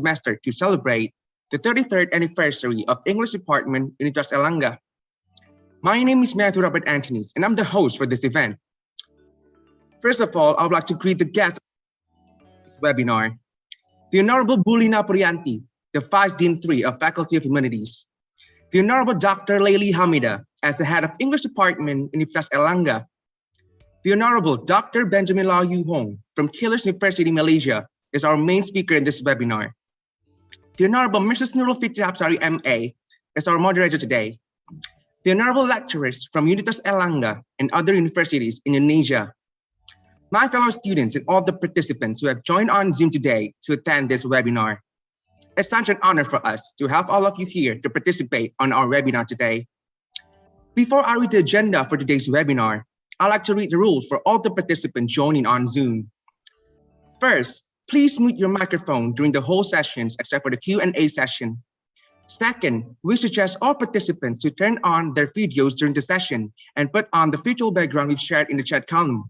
semester to celebrate the 33rd anniversary of English Department in Universitas Airlangga. My name is Matthew Robert Anthony, and I'm the host for this event. First of all, I would like to greet the guests of this webinar. The Honorable Bulina Purianti, the Vice Dean 3 of Faculty of Humanities. The Honorable Dr. Laili Hamida, as the head of English Department in Universitas Airlangga. The Honorable Dr. Benjamin Lau Yu Hong from Killers University, Malaysia, is our main speaker in this webinar. The Honorable Mrs. Nurul Fitri Hapsari MA is our moderator today. The Honorable lecturers from Universitas Airlangga and other universities in Indonesia. My fellow students and all the participants who have joined on Zoom today to attend this webinar. It's such an honor for us to have all of you here to participate on our webinar today. Before I read the agenda for today's webinar, I'd like to read the rules for all the participants joining on Zoom. First, please mute your microphone during the whole sessions except for the Q&A session. Second, we suggest all participants to turn on their videos during the session and put on the virtual background we've shared in the chat column.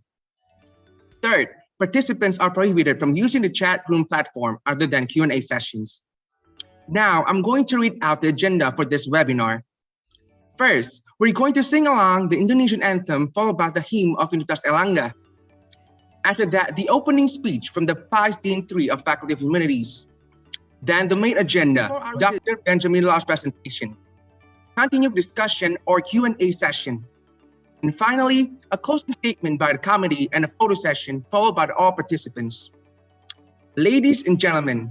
Third, participants are prohibited from using the chat room platform other than Q&A sessions. Now, I'm going to read out the agenda for this webinar. First, we're going to sing along the Indonesian anthem followed by the hymn of Universitas Airlangga. After that, the opening speech from the Vice Dean 3 of Faculty of Humanities. Then the main agenda, Dr. Benjamin Lau's presentation, continued discussion or Q&A session. And finally, a closing statement by the committee and a photo session followed by all participants. Ladies and gentlemen,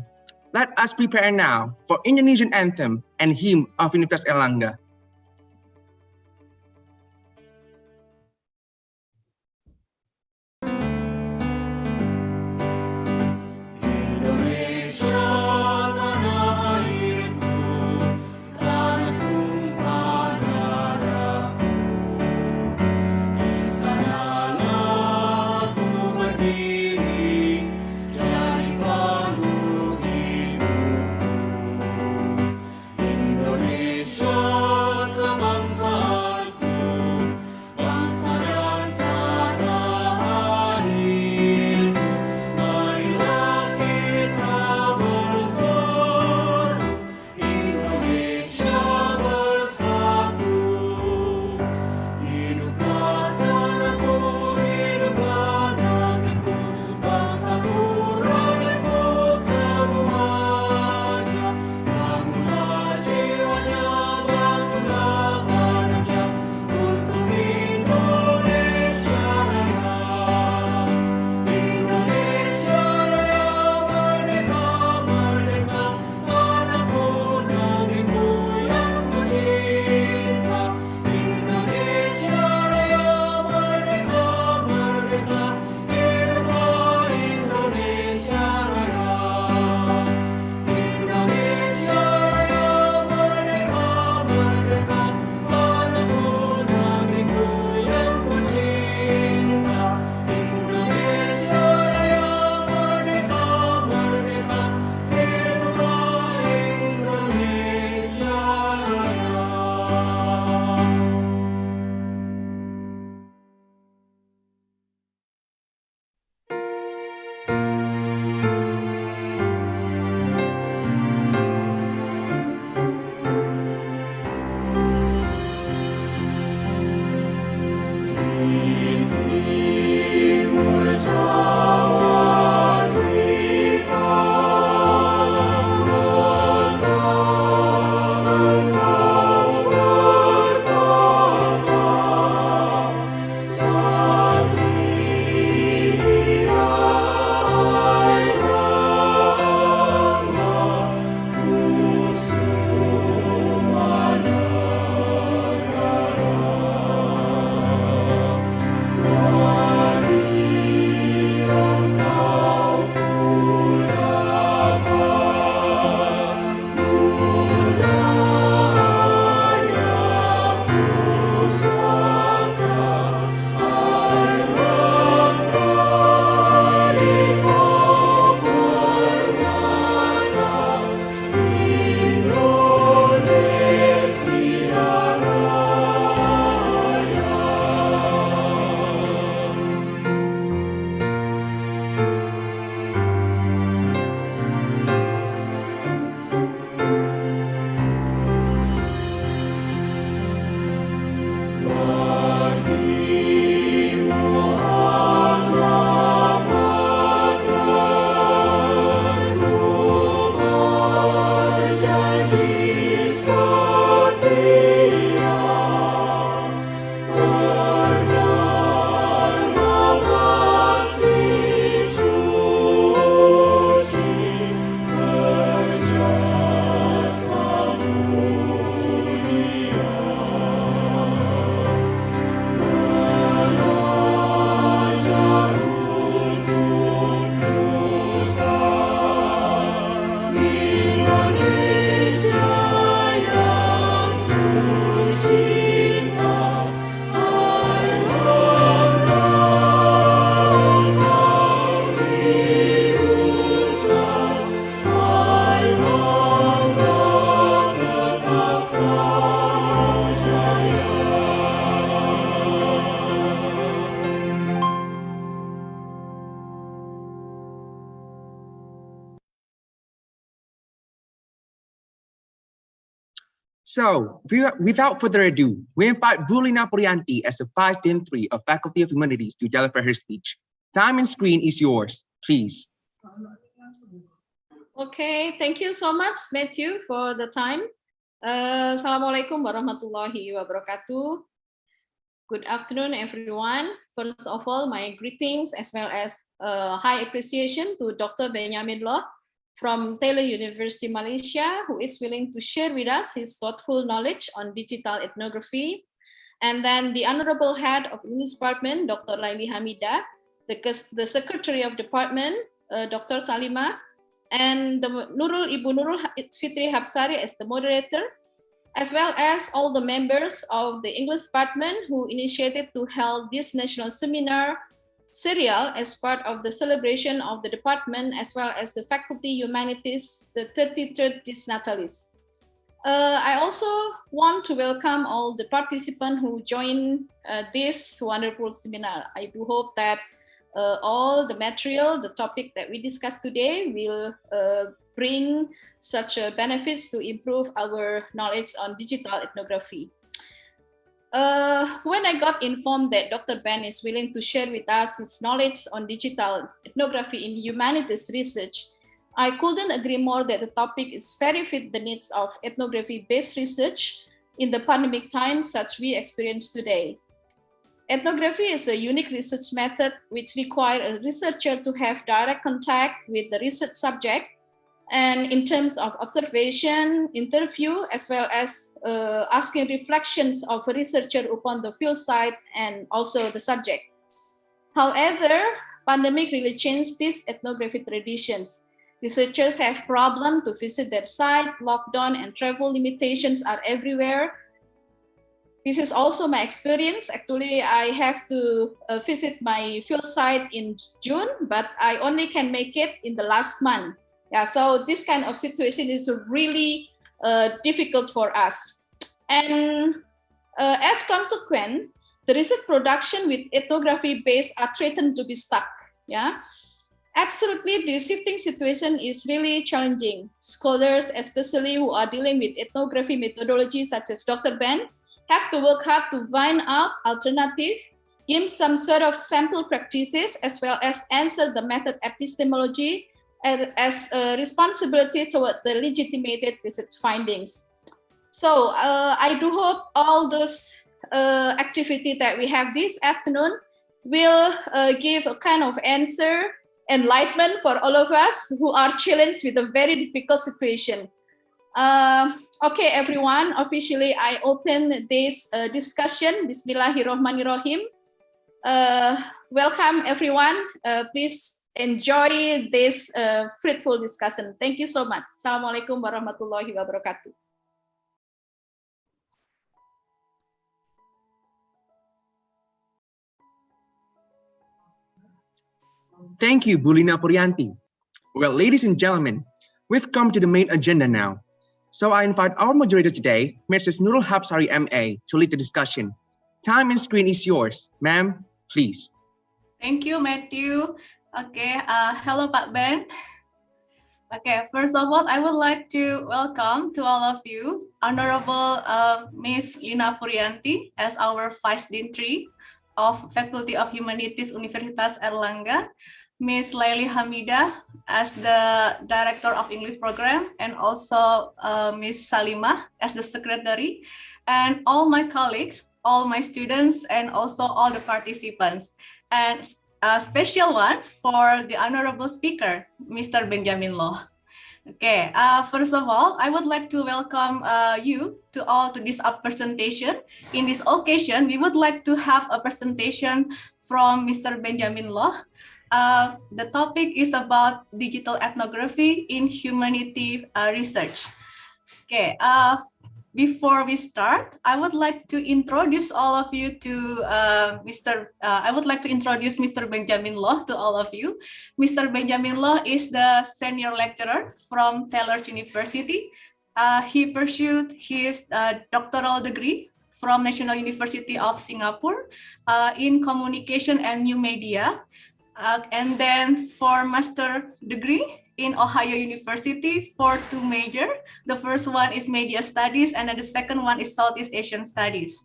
let us prepare now for Indonesian anthem and hymn of Universitas Airlangga. Indonesia So, without further ado, we invite Bulina Purianti as the Vice Dean 3 of Faculty of Humanities to deliver her speech. Time and screen is yours, please. Okay, thank you so much, Matthew, for the time. Assalamualaikum warahmatullahi wabarakatuh. Good afternoon, everyone. First of all, my greetings as well as high appreciation to Dr. Benjamin Loh from Taylor University, Malaysia, who is willing to share with us his thoughtful knowledge on digital ethnography. And then the Honorable Head of English Department, Dr. Laili Hamida, the Secretary of Department, Dr. Salima, and the Ibu Nurul Fitri Hapsari as the moderator, as well as all the members of the English Department who initiated to hold this national seminar serial as part of the celebration of the department, as well as the Faculty Humanities, the 33rd Dis Natalis. I also want to welcome all the participants who joined this wonderful seminar. I do hope that all the material, the topic that we discussed today will bring such benefits to improve our knowledge on digital ethnography. When I got informed that Dr. Ben is willing to share with us his knowledge on digital ethnography in humanities research, I couldn't agree more that the topic is very fit the needs of ethnography-based research in the pandemic times such we experience today. Ethnography is a unique research method which requires a researcher to have direct contact with the research subject, and in terms of observation, interview, as well as asking reflections of a researcher upon the field site and also the subject. However, pandemic really changed these ethnography traditions. Researchers have problems to visit their site, lockdown and travel limitations are everywhere. This is also my experience. Actually, I have to visit my field site in June, but I only can make it in the last month. Yeah, so this kind of situation is really difficult for us. And as consequent, the research production with ethnography base are threatened to be stuck. Yeah, absolutely, the shifting situation is really challenging. Scholars, especially who are dealing with ethnography methodology, such as Dr. Ben, have to work hard to find out alternative, give some sort of sample practices, as well as answer the method epistemology as a responsibility toward the legitimated research findings. So I do hope all those activity that we have this afternoon will give a kind of answer, enlightenment for all of us who are challenged with a very difficult situation. Okay, everyone, officially I open this discussion. Bismillahirrahmanirrahim. Welcome, everyone. Please enjoy this fruitful discussion. Thank you so much. Assalamualaikum warahmatullahi wabarakatuh. Thank you, Bulina Purianti. Well, ladies and gentlemen, we've come to the main agenda now. So I invite our moderator today, Mrs. Nurul Hapsari MA, to lead the discussion. Time and screen is yours. Ma'am, please. Thank you, Matthew. Okay, hello, Pak Ben. Okay, first of all, I would like to welcome to all of you, Honorable Ms. Lina Purianti as our Vice Dean 3 of Faculty of Humanities Universitas Erlangga, Ms. Laili Hamida as the Director of English Program, and also Ms. Salima as the Secretary, and all my colleagues, all my students, and also all the participants. And a special one for the honorable speaker, Mr. Benjamin Loh. Okay, first of all, I would like to welcome you to all to this presentation. In this occasion, we would like to have a presentation from Mr. Benjamin Loh. The topic is about digital ethnography in humanity research. Okay, before we start, I would like to introduce all of you to I would like to introduce Mr. Benjamin Loh to all of you. Mr. Benjamin Loh is the senior lecturer from Taylor University. He pursued his doctoral degree from National University of Singapore in communication and new media. And then for master degree in Ohio University for 2 major. The first one is Media Studies, and then the second one is Southeast Asian Studies.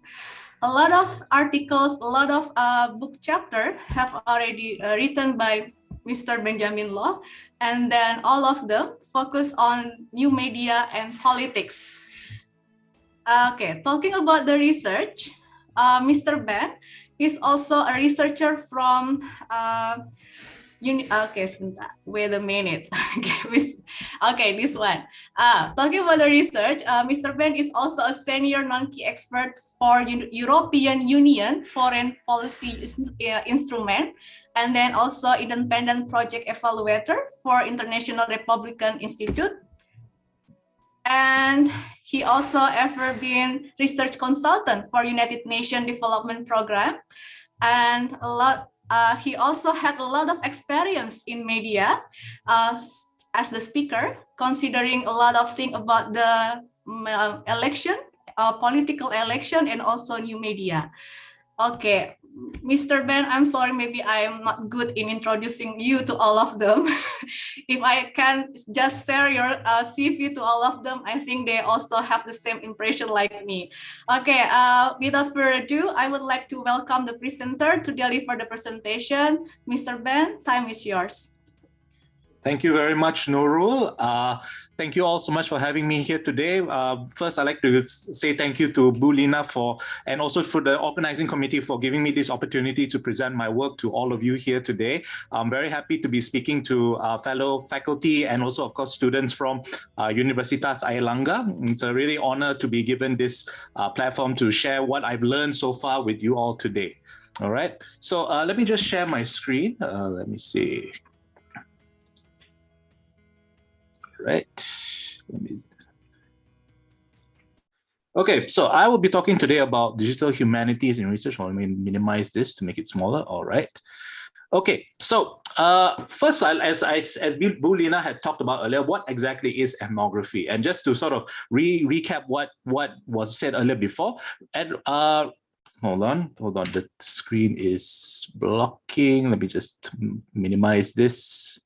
A lot of articles, a lot of book chapter have already written by Mr. Benjamin Law, and then all of them focus on new media and politics. Okay, talking about the research, Mr. Ben is also a researcher from okay, wait a minute. Okay, this one. Talking about the research, Mr. Ben is also a senior non-key expert for European Union foreign policy instrument, and then also independent project evaluator for International Republican Institute. And he also ever been research consultant for United Nations Development Program, and he also had a lot of experience in media as the speaker, considering a lot of things about the election, political election, and also new media. Okay, Mr. Ben, I'm sorry, maybe I'm not good in introducing you to all of them. If I can just share your CV to all of them, I think they also have the same impression like me. Okay, without further ado, I would like to welcome the presenter to deliver the presentation. Mr. Ben, time is yours. Thank you very much, Nurul. Thank you all so much for having me here today. First, I'd like to say thank you to Bu Lina and also for the organizing committee for giving me this opportunity to present my work to all of you here today. I'm very happy to be speaking to fellow faculty and also, of course, students from Universitas Airlangga. It's a really honor to be given this platform to share what I've learned so far with you all today. All right, so let me just share my screen. Let me see. Right. Okay, so I will be talking today about digital humanities in research. Let me minimize this to make it smaller. All right. Okay, so first, as Bu Lina had talked about earlier, what exactly is ethnography? And just to sort of recap what was said earlier before, and hold on, the screen is blocking. Let me just minimize this.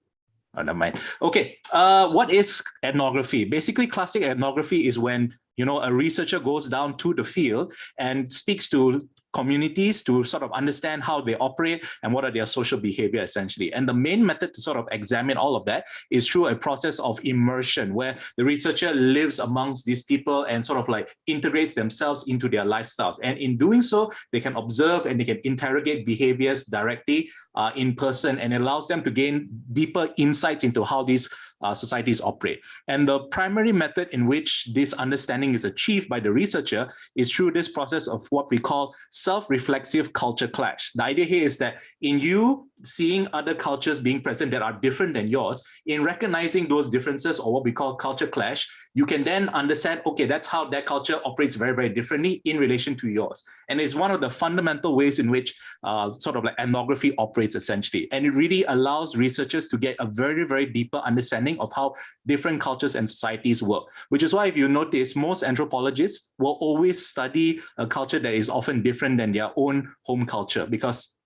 Oh, never mind. Okay, what is ethnography? Basically, classic ethnography is when a researcher goes down to the field and speaks to communities to sort of understand how they operate and what are their social behavior essentially. And the main method to sort of examine all of that is through a process of immersion where the researcher lives amongst these people and sort of like integrates themselves into their lifestyles. And in doing so, they can observe and they can interrogate behaviors directly in person, and it allows them to gain deeper insights into how these societies operate. And the primary method in which this understanding is achieved by the researcher is through this process of what we call self-reflexive culture clash. The idea here is that in you seeing other cultures being present that are different than yours, in recognizing those differences or what we call culture clash, you can then understand, okay, that's how that culture operates very, very differently in relation to yours. And it's one of the fundamental ways in which sort of like ethnography operates essentially. And it really allows researchers to get a very, very deeper understanding of how different cultures and societies work, which is why if you notice, most anthropologists will always study a culture that is often different than their own home culture, because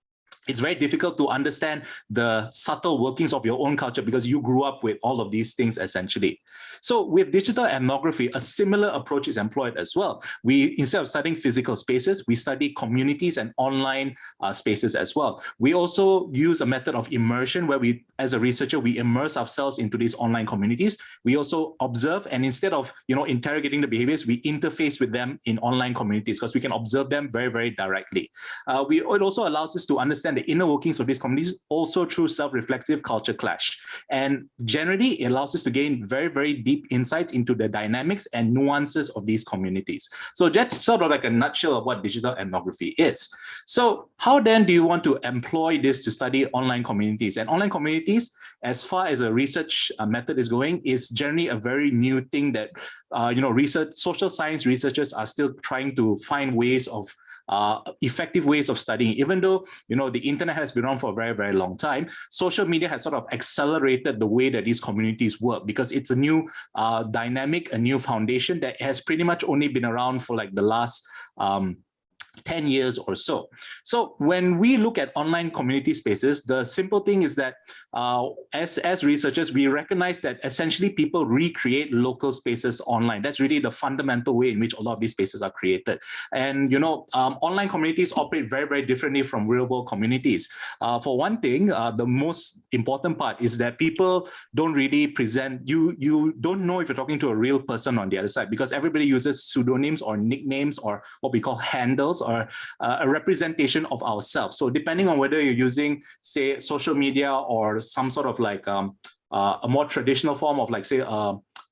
it's very difficult to understand the subtle workings of your own culture because you grew up with all of these things essentially. So with digital ethnography, a similar approach is employed as well. We, instead of studying physical spaces, we study communities and online spaces as well. We also use a method of immersion where we, as a researcher, we immerse ourselves into these online communities. We also observe, and instead of interrogating the behaviors, we interface with them in online communities because we can observe them very, very directly. It also allows us to understand the inner workings of these communities also through self-reflexive culture clash. And generally, it allows us to gain very, very deep insights into the dynamics and nuances of these communities. So that's sort of like a nutshell of what digital ethnography is. So how then do you want to employ this to study online communities? And online communities, as far as a research method is going, is generally a very new thing that social science researchers are still trying to find ways of effective ways of studying. Even though the internet has been around for a very, very long time, social media has sort of accelerated the way that these communities work because it's a new dynamic, a new foundation that has pretty much only been around for like the last 10 years or so. So when we look at online community spaces, the simple thing is that as researchers, we recognize that essentially people recreate local spaces online. That's really the fundamental way in which a lot of these spaces are created. And online communities operate very, very differently from real world communities. For one thing, the most important part is that people don't really present, you don't know if you're talking to a real person on the other side, because everybody uses pseudonyms or nicknames or what we call handles, or a representation of ourselves. So depending on whether you're using, say, social media or some sort of like a more traditional form of, like, say,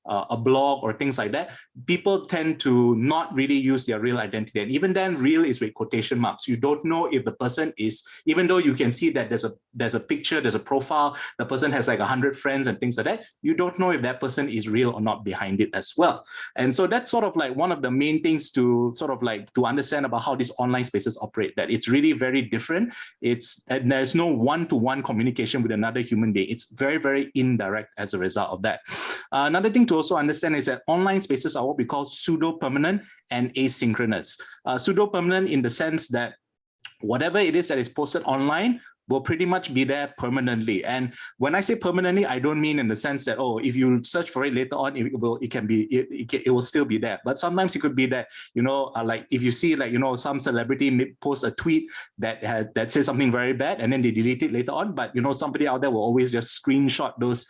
a blog or things like that, people tend to not really use their real identity. And even then, real is with quotation marks. You don't know if the person is, even though you can see that there's a picture, there's a profile, the person has like 100 friends and things like that, you don't know if that person is real or not behind it as well. And so that's sort of like one of the main things to sort of like to understand about how these online spaces operate, that it's really very different. And there's no one-to-one communication with another human being. It's very, very indirect as a result of that. Another thing to also understand is that online spaces are what we call pseudo-permanent and asynchronous. Pseudo-permanent in the sense that whatever it is that is posted online will pretty much be there permanently. And when I say permanently, I don't mean in the sense that, oh, if you search for it later on, it will still be there. But sometimes it could be that, like if you see, like, some celebrity post a tweet that says something very bad, and then they delete it later on, but somebody out there will always just screenshot those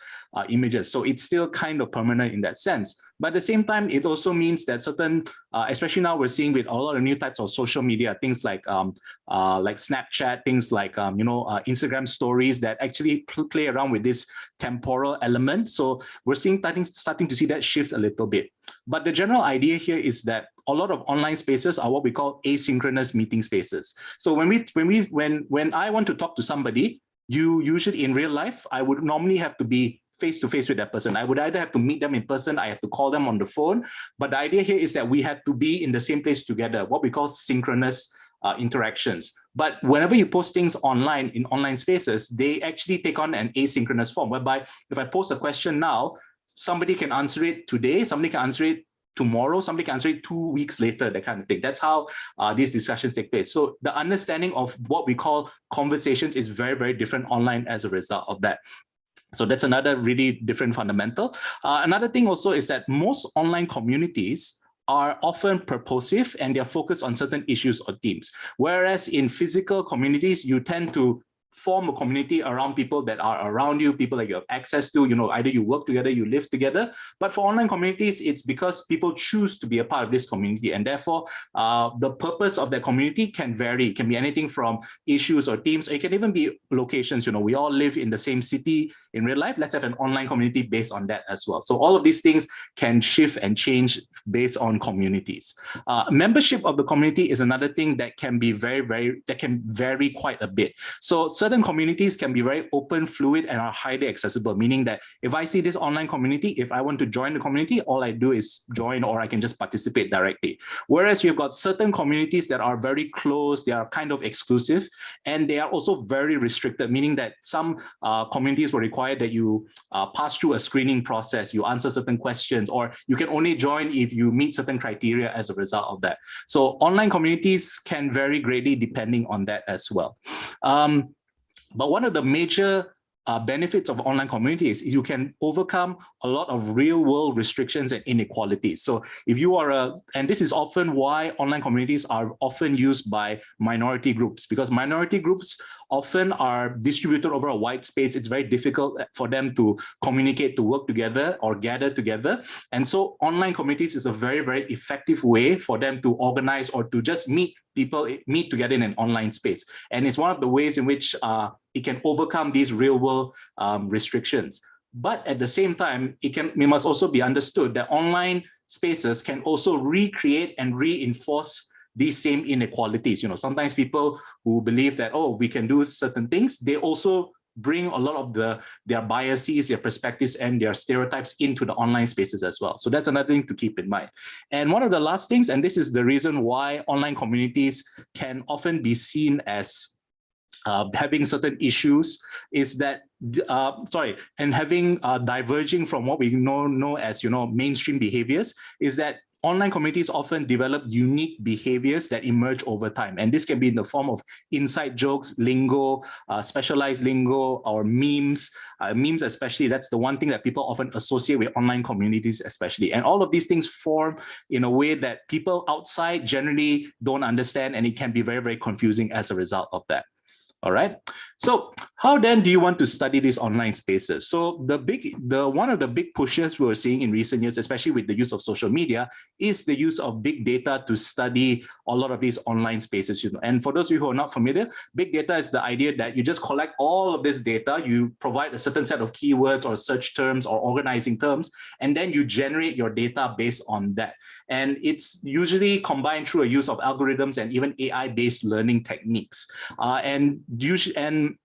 images. So it's still kind of permanent in that sense. But at the same time, it also means that certain, especially now we're seeing with a lot of new types of social media, things like Snapchat, things like Instagram stories that actually play around with this temporal element. So we're starting to see that shift a little bit. But the general idea here is that a lot of online spaces are what we call asynchronous meeting spaces. So when I want to talk to somebody, usually in real life, I would normally have to be face-to-face with that person. I would either have to meet them in person, I have to call them on the phone. But the idea here is that we have to be in the same place together, what we call synchronous interactions. But whenever you post things online in online spaces, they actually take on an asynchronous form, whereby if I post a question now, somebody can answer it today, somebody can answer it tomorrow, somebody can answer it 2 weeks later, that kind of thing. That's how these discussions take place. So the understanding of what we call conversations is very, very different online as a result of that. So that's another really different fundamental. Another thing also is that most online communities are often purposive and they're focused on certain issues or themes. Whereas in physical communities, you tend to form a community around people that are around you, people that you have access to, either you work together, you live together. But for online communities, it's because people choose to be a part of this community. And therefore, the purpose of that community can vary. It can be anything from issues or themes. It can even be locations. We all live in the same city in real life. Let's have an online community based on that as well. So all of these things can shift and change based on communities. Membership of the community is another thing that can be that can vary quite a bit. So certain communities can be very open, fluid, and are highly accessible, meaning that if I see this online community, if I want to join the community, all I do is join, or I can just participate directly. Whereas you've got certain communities that are very close, they are kind of exclusive, and they are also very restricted, meaning that some communities will require that you pass through a screening process, you answer certain questions, or you can only join if you meet certain criteria as a result of that. So online communities can vary greatly depending on that as well. But one of the major benefits of online communities is you can overcome a lot of real world restrictions and inequalities. So if you are and this is often why online communities are often used by minority groups, because minority groups often are distributed over a wide space. It's very difficult for them to communicate, to work together or gather together. And so online communities is a very, very effective way for them to organize or to just meet together in an online space. And it's one of the ways in which it can overcome these real world restrictions. But at the same time, it must also be understood that online spaces can also recreate and reinforce these same inequalities. Sometimes people who believe that, oh, we can do certain things, they also bring a lot of their biases, their perspectives, and their stereotypes into the online spaces as well. So that's another thing to keep in mind. And one of the last things, and this is the reason why online communities can often be seen as having certain issues, is that diverging from what we know as mainstream behaviors, is that online communities often develop unique behaviors that emerge over time. And this can be in the form of inside jokes, lingo, specialized lingo, or memes. Memes especially, that's the one thing that people often associate with online communities especially. And all of these things form in a way that people outside generally don't understand, and it can be very, very confusing as a result of that. All right. So how then do you want to study these online spaces? So one of the big pushes we're seeing in recent years, especially with the use of social media, is the use of big data to study a lot of these online spaces. And for those of you who are not familiar, big data is the idea that you just collect all of this data, you provide a certain set of keywords or search terms or organizing terms, and then you generate your data based on that. And it's usually combined through a use of algorithms and even AI-based learning techniques. And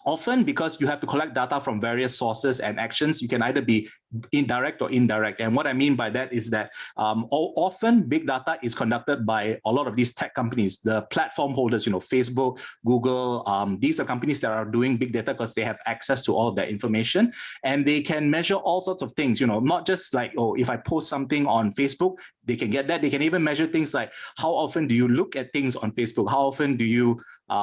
often, because you have to collect data from various sources and actions, you can either be indirect or indirect. And what I mean by that is that often big data is conducted by a lot of these tech companies, the platform holders, Facebook, Google. These are companies that are doing big data because they have access to all of that information, and they can measure all sorts of things, not just like, oh, if I post something on Facebook, they can get that. They can even measure things like how often do you look at things on Facebook? How often do you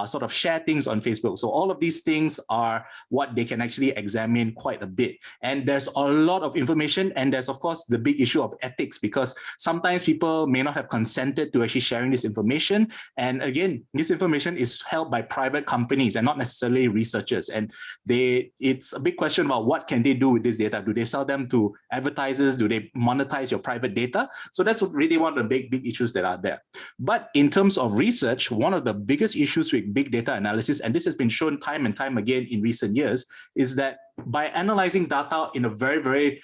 sort of share things on Facebook? So all of these things are what they can actually examine quite a bit. And there's a lot of information. And there's, of course, the big issue of ethics, because sometimes people may not have consented to actually sharing this information. And again, this information is held by private companies and not necessarily researchers. And it's a big question about what can they do with this data? Do they sell them to advertisers? Do they monetize your private data? So that's really one of the big issues that are there. But in terms of research, one of the biggest issues with big data analysis, and this has been shown time and time again in recent years, is that by analyzing data in a very, very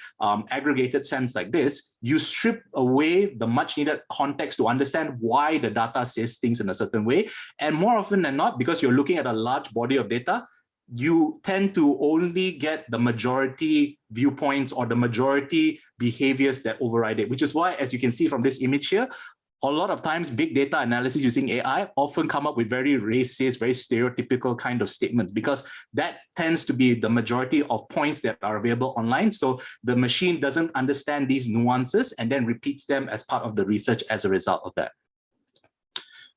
aggregated sense like this, you strip away the much needed context to understand why the data says things in a certain way. And more often than not, because you're looking at a large body of data, you tend to only get the majority viewpoints or the majority behaviors that override it, which is why, as you can see from this image here, a lot of times big data analysis using AI often come up with very racist, very stereotypical kind of statements, because that tends to be the majority of points that are available online. So the machine doesn't understand these nuances and then repeats them as part of the research as a result of that.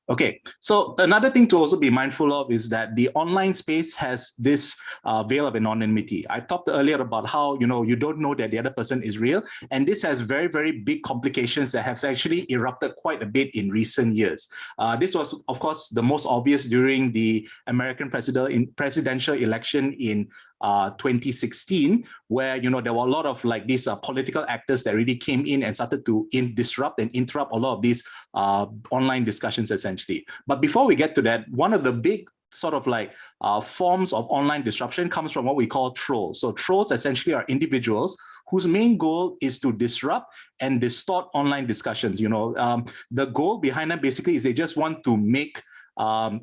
Okay, so another thing to also be mindful of is that the online space has this veil of anonymity. I talked earlier about how, you don't know that the other person is real. And this has very, very big complications that have actually erupted quite a bit in recent years. This was, of course, the most obvious during the American presidential election in 2016, where there were a lot of like these political actors that really came in and started to disrupt and interrupt a lot of these online discussions essentially. But before we get to that, one of the big sort of like forms of online disruption comes from what we call trolls. So trolls essentially are individuals whose main goal is to disrupt and distort online discussions. The goal behind them basically is they just want to make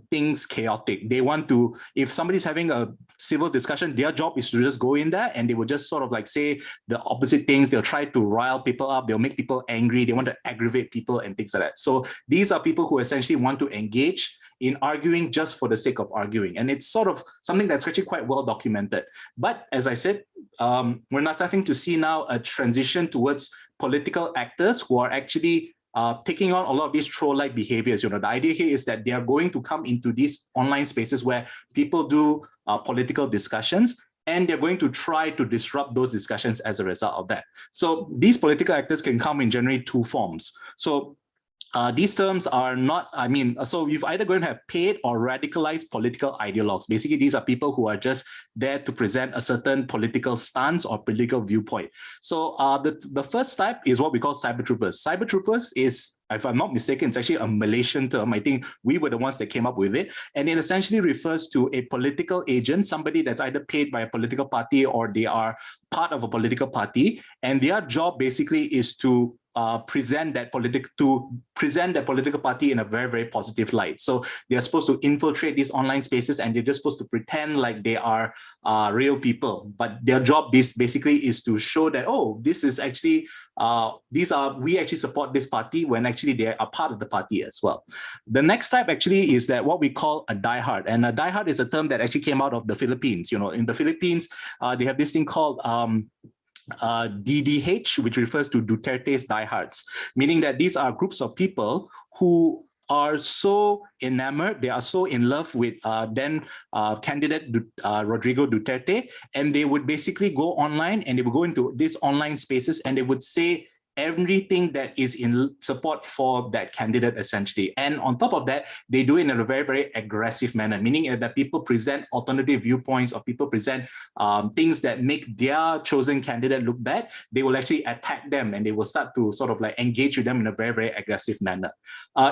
things chaotic. They want to, if somebody's having a civil discussion, their job is to just go in there and they will just sort of like say the opposite things. They'll try to rile people up. They'll make people angry. They want to aggravate people and things like that. So these are people who essentially want to engage in arguing just for the sake of arguing. And it's sort of something that's actually quite well documented. But as I said, we're not starting to see now a transition towards political actors who are actually taking on a lot of these troll-like behaviors. The idea here is that they are going to come into these online spaces where people do political discussions, and they're going to try to disrupt those discussions as a result of that. So these political actors can come in generally two forms. So these terms are not, so you've either going to have paid or radicalized political ideologues. Basically, these are people who are just there to present a certain political stance or political viewpoint. So the first type is what we call cyber troopers. Cyber troopers is, if I'm not mistaken, it's actually a Malaysian term. I think we were the ones that came up with it. And it essentially refers to a political agent, somebody that's either paid by a political party or they are part of a political party. And their job basically is to present that political party in a very, very positive light. So they're supposed to infiltrate these online spaces and they're just supposed to pretend like they are real people. But their job basically is to show that, oh, this is actually, we actually support this party, when actually they are part of the party as well. The next type actually is that what we call a diehard. And a diehard is a term that actually came out of the Philippines. In the Philippines, they have this thing called DDH, which refers to Duterte's diehards, meaning that these are groups of people who are so enamored, they are so in love with then candidate Rodrigo Duterte, and they would basically go online and they would go into these online spaces and they would say everything that is in support for that candidate, essentially. And on top of that, they do it in a very, very aggressive manner, meaning that people present alternative viewpoints or people present things that make their chosen candidate look bad. They will actually attack them and they will start to sort of like engage with them in a very, very aggressive manner.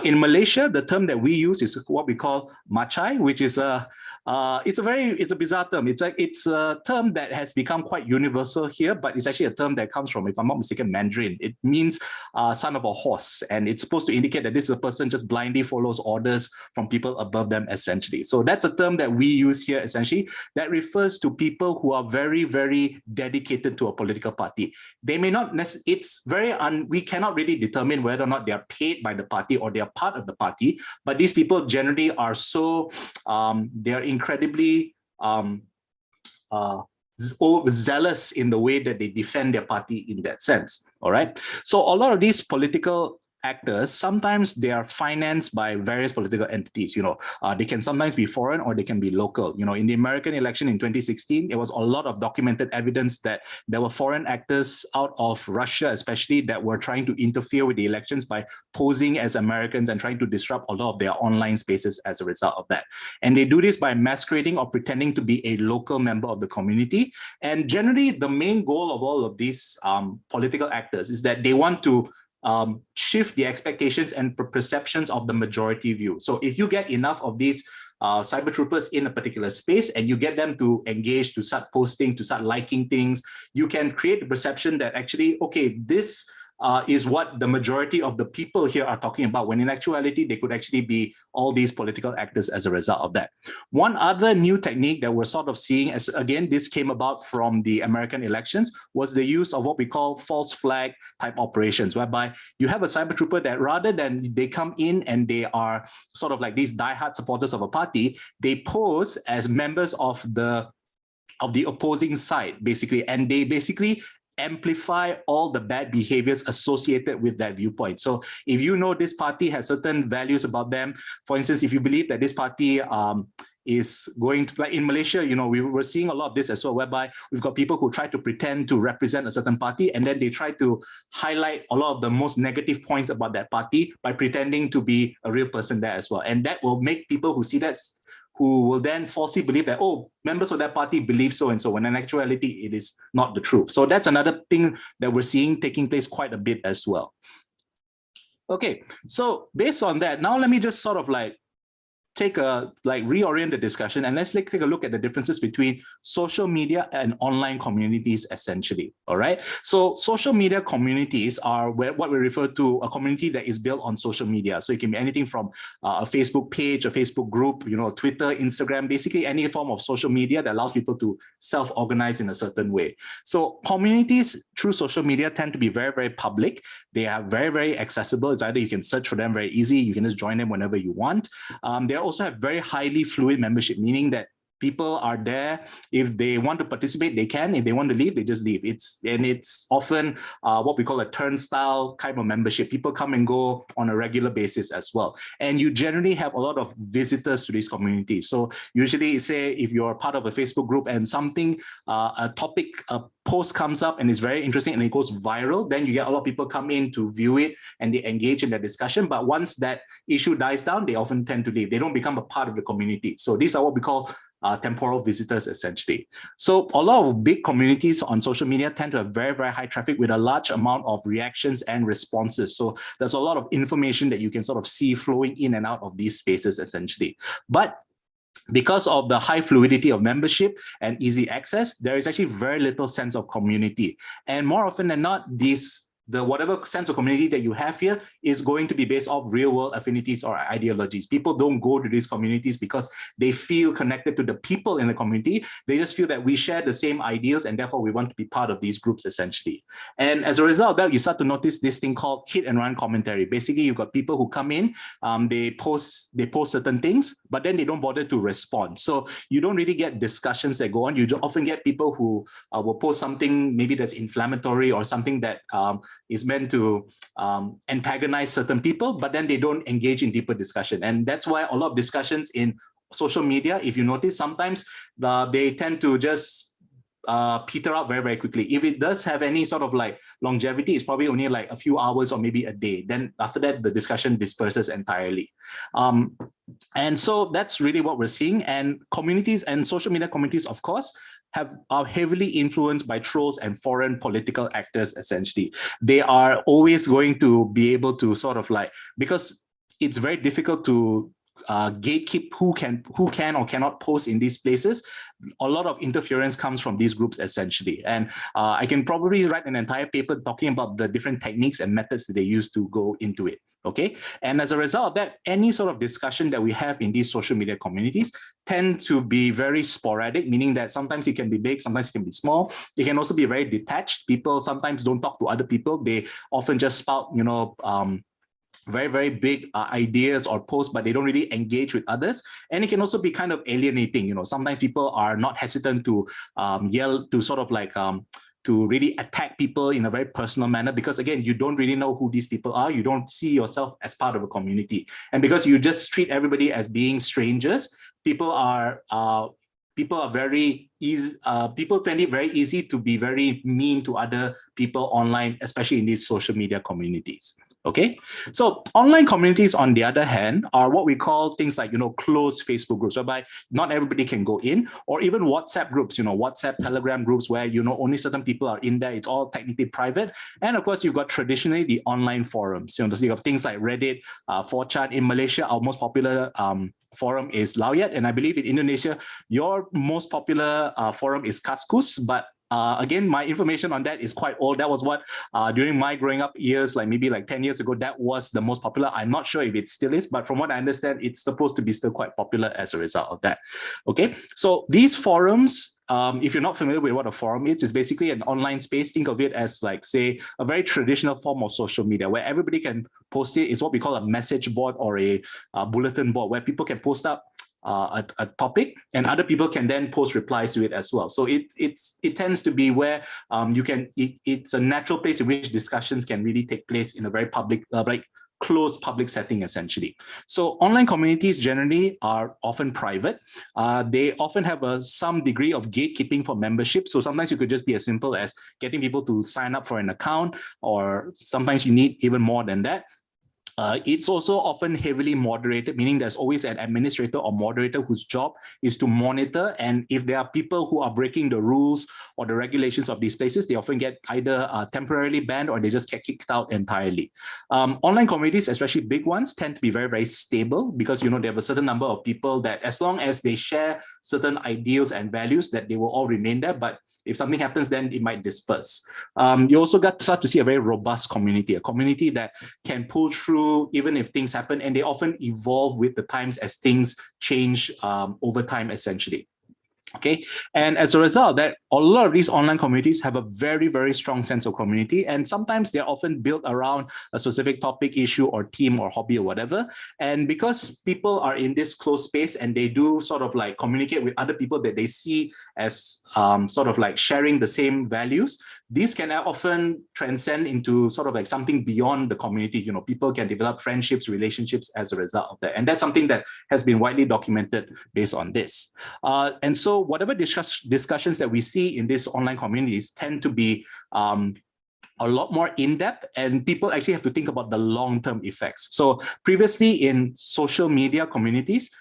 In Malaysia, the term that we use is what we call macai, which is it's a bizarre term. It's a term that has become quite universal here, but it's actually a term that comes from, if I'm not mistaken, Mandarin. It means son of a horse, and it's supposed to indicate that this is a person just blindly follows orders from people above them, essentially. So that's a term that we use here, essentially, that refers to people who are very, very dedicated to a political party. They may not necessarily, we cannot really determine whether or not they are paid by the party or they are part of the party, but these people generally are so, they're incredibly zealous in the way that they defend their party in that sense. All right. So a lot of these political actors, sometimes they are financed by various political entities. They can sometimes be foreign or they can be local. In the American election in 2016, there was a lot of documented evidence that there were foreign actors out of Russia, especially, that were trying to interfere with the elections by posing as Americans and trying to disrupt a lot of their online spaces as a result of that. And they do this by masquerading or pretending to be a local member of the community. And generally, the main goal of all of these political actors is that they want to shift the expectations and perceptions of the majority view. So if you get enough of these cyber troopers in a particular space and you get them to engage, to start posting, to start liking things, you can create the perception that actually, okay, this is what the majority of the people here are talking about, when in actuality, they could actually be all these political actors as a result of that. One other new technique that we're sort of seeing, as again, this came about from the American elections, was the use of what we call false flag type operations, whereby you have a cyber trooper that rather than they come in and they are sort of like these diehard supporters of a party, they pose as members of the opposing side, basically, and they basically amplify all the bad behaviors associated with that viewpoint. So if you know this party has certain values about them, for instance, if you believe that this party is going to, like in Malaysia, we were seeing a lot of this as well, whereby we've got people who try to pretend to represent a certain party, and then they try to highlight a lot of the most negative points about that party by pretending to be a real person there as well. And that will make people who see that, who will then falsely believe that, oh, members of that party believe so and so, when in actuality, it is not the truth. So that's another thing that we're seeing taking place quite a bit as well. Okay, so based on that, now let me just sort of like reorient the discussion, and let's take a look at the differences between social media and online communities, essentially. All right. So social media communities are what we refer to a community that is built on social media. So it can be anything from a Facebook page, a Facebook group, Twitter, Instagram, basically any form of social media that allows people to self-organize in a certain way. So communities through social media tend to be very, very public. They are very, very accessible. It's either you can search for them very easy, you can just join them whenever you want. They also have very highly fluid membership, meaning that people are there. If they want to participate, they can. If they want to leave, they just leave. It's often what we call a turnstile kind of membership. People come and go on a regular basis as well. And you generally have a lot of visitors to these communities. So usually, say if you're part of a Facebook group and something, a topic, a post comes up and it's very interesting and it goes viral, then you get a lot of people come in to view it and they engage in that discussion. But once that issue dies down, they often tend to leave. They don't become a part of the community. So these are what we call temporal visitors, essentially. So a lot of big communities on social media tend to have very, very high traffic with a large amount of reactions and responses. So there's a lot of information that you can sort of see flowing in and out of these spaces, essentially. But because of the high fluidity of membership and easy access, there is actually very little sense of community. And more often than not, these the whatever sense of community that you have here is going to be based off real world affinities or ideologies. People don't go to these communities because they feel connected to the people in the community. They just feel that we share the same ideals and therefore we want to be part of these groups essentially. And as a result of that, you start to notice this thing called hit and run commentary. Basically, you've got people who come in, they post certain things, but then they don't bother to respond. So you don't really get discussions that go on. You often get people who will post something maybe that's inflammatory or something that is meant to antagonize certain people, but then they don't engage in deeper discussion. And that's why a lot of discussions in social media, if you notice, sometimes they tend to just peter out very, very quickly. If it does have any sort of like longevity, it's probably only like a few hours or maybe a day. Then after that, the discussion disperses entirely. And so that's really what we're seeing. And communities and social media communities, of course, are heavily influenced by trolls and foreign political actors, essentially. They are always going to be able to sort of like, because it's very difficult to gatekeep who can or cannot post in these places. A lot of interference comes from these groups essentially. And I can probably write an entire paper talking about the different techniques and methods that they use to go into it. Okay. And as a result of that, any sort of discussion that we have in these social media communities tend to be very sporadic, meaning that sometimes it can be big, sometimes it can be small. It can also be very detached. People sometimes don't talk to other people. They often just spout, very, very big ideas or posts, but they don't really engage with others. And it can also be kind of alienating. Sometimes people are not hesitant to yell, to sort of like to really attack people in a very personal manner, because again, you don't really know who these people are. You don't see yourself as part of a community. And because you just treat everybody as being strangers, people very easy. People find it very easy to be very mean to other people online, especially in these social media communities. Okay, so online communities, on the other hand, are what we call things like, closed Facebook groups, whereby not everybody can go in, or even WhatsApp groups, WhatsApp, Telegram groups, where, only certain people are in there. It's all technically private. And of course, you've got traditionally the online forums, so you have things like Reddit, 4chan. In Malaysia, our most popular forum is Lawyat. And I believe in Indonesia, your most popular forum is Kaskus, but again, my information on that is quite old. That was what, during my growing up years, like maybe like 10 years ago, that was the most popular. I'm not sure if it still is, but from what I understand, it's supposed to be still quite popular as a result of that. Okay, so these forums, if you're not familiar with what a forum is, it's basically an online space. Think of it as like, say, a very traditional form of social media where everybody can post it. It's what we call a message board or a bulletin board, where people can post up a topic, and other people can then post replies to it as well. So it tends to be where it's a natural place in which discussions can really take place in a very public, closed public setting, essentially. So online communities generally are often private. They often have some degree of gatekeeping for membership. So sometimes you could just be as simple as getting people to sign up for an account, or sometimes you need even more than that. It's also often heavily moderated, meaning there's always an administrator or moderator whose job is to monitor. And if there are people who are breaking the rules or the regulations of these places, they often get either temporarily banned or they just get kicked out entirely. Online communities, especially big ones, tend to be very, very stable because, they have a certain number of people that, as long as they share certain ideals and values, that they will all remain there. But if something happens, then it might disperse. You also start to see a very robust community, a community that can pull through even if things happen, and they often evolve with the times as things change over time, essentially. Okay, and as a result of that, a lot of these online communities have a very, very strong sense of community, and sometimes they're often built around a specific topic, issue, or theme, or hobby, or whatever. And because people are in this closed space and they do sort of like communicate with other people that they see as sort of like sharing the same values, these can often transcend into sort of like something beyond the community. People can develop friendships, relationships as a result of that, and that's something that has been widely documented based on this. And so whatever discussions that we see in these online communities tend to be a lot more in-depth, and people actually have to think about the long-term effects. So previously in social media communities,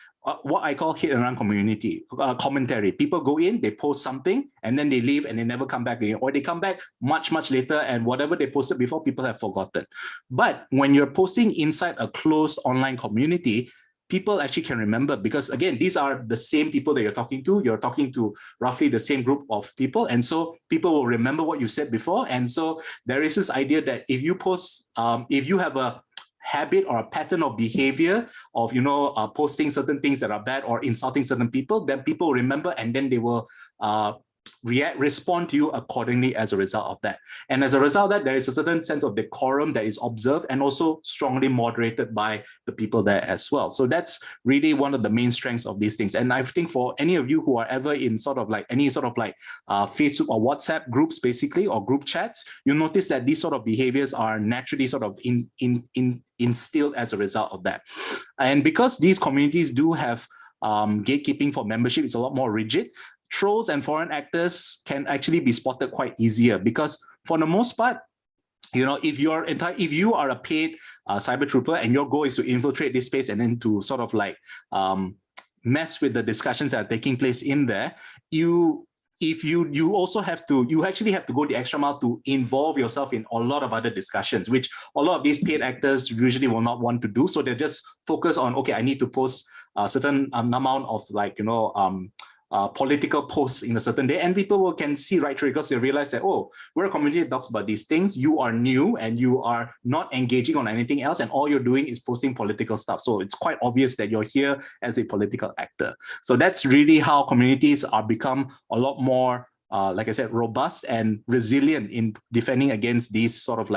what I call hit and run commentary. People go in, they post something, and then they leave and they never come back again, or they come back much, much later, and whatever they posted before, people have forgotten. But when you're posting inside a closed online community, people actually can remember, because again, these are the same people that you're talking to. You're talking to roughly the same group of people. And so people will remember what you said before. And so there is this idea that if you post, if you have a habit or a pattern of behavior of, posting certain things that are bad or insulting certain people, then people remember, and then they will respond to you accordingly as a result of that. And as a result of that, there is a certain sense of decorum that is observed and also strongly moderated by the people there as well. So that's really one of the main strengths of these things. And I think for any of you who are ever in any sort of Facebook or WhatsApp groups, basically, or group chats, you'll notice that these sort of behaviors are naturally sort of instilled as a result of that. And because these communities do have gatekeeping for membership, it's a lot more rigid. Trolls and foreign actors can actually be spotted quite easier, because for the most part, if you are a paid cyber trooper and your goal is to infiltrate this space and then to sort of mess with the discussions that are taking place in there, you actually have to go the extra mile to involve yourself in a lot of other discussions, which a lot of these paid actors usually will not want to do. So they just focus on, okay, I need to post a certain amount of political posts in a certain day, and people can see right through, because they realize that, oh, we're a community that talks about these things. You are new and you are not engaging on anything else, and all you're doing is posting political stuff. So it's quite obvious that you're here as a political actor. So that's really how communities are become a lot more, like I said, robust and resilient in defending against these sort of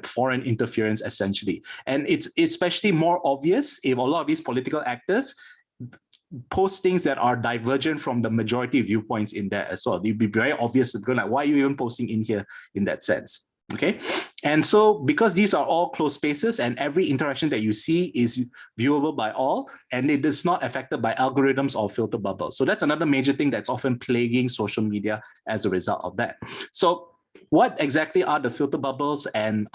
foreign interference, essentially. And it's especially more obvious if a lot of these political actors post things that are divergent from the majority viewpoints in there as well. It'd be very obvious, like, why are you even posting in here in that sense? Okay, and so because these are all closed spaces and every interaction that you see is viewable by all, and it is not affected by algorithms or filter bubbles. So that's another major thing that's often plaguing social media as a result of that. So what exactly are the filter bubbles and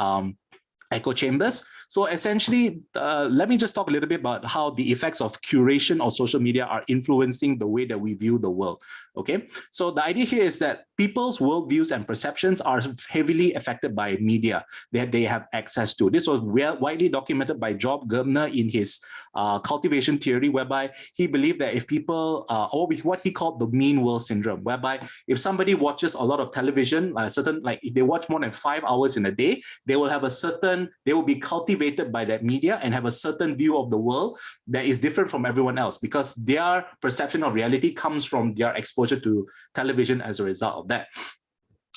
echo chambers? So essentially, let me just talk a little bit about how the effects of curation of social media are influencing the way that we view the world. Okay, so the idea here is that people's worldviews and perceptions are heavily affected by media that they have access to. This was widely documented by Job Gerbner in his cultivation theory, whereby he believed that if people, or what he called the mean world syndrome, whereby if somebody watches a lot of television, if they watch more than 5 hours in a day, they will be cultivated by that media and have a certain view of the world that is different from everyone else, because their perception of reality comes from their exposure to television as a result of that.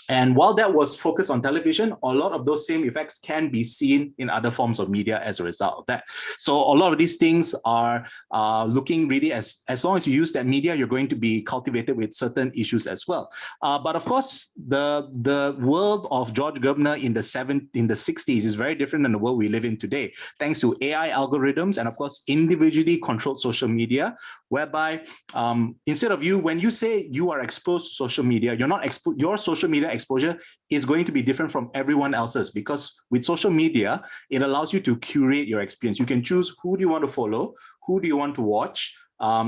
And while that was focused on television, a lot of those same effects can be seen in other forms of media as a result of that. So a lot of these things are looking really, as long as you use that media, you're going to be cultivated with certain issues as well. But of course, the world of George Gerbner in the 60s is very different than the world we live in today, thanks to AI algorithms and of course, individually controlled social media, whereby instead of when you say you are exposed to social media, your social media exposure is going to be different from everyone else's, because with social media, it allows you to curate your experience. You can choose who do you want to follow, who do you want to watch.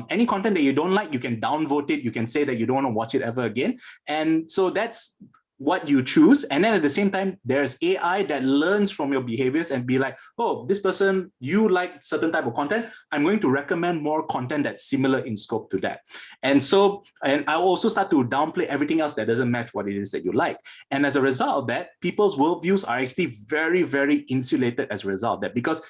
Any content that you don't like, you can downvote it. You can say that you don't want to watch it ever again. And so that's what you choose. And then at the same time, there's AI that learns from your behaviors and be like, oh, this person, you like certain type of content. I'm going to recommend more content that's similar in scope to that. And I also start to downplay everything else that doesn't match what it is that you like. And as a result of that, people's worldviews are actually very, very insulated as a result of that, because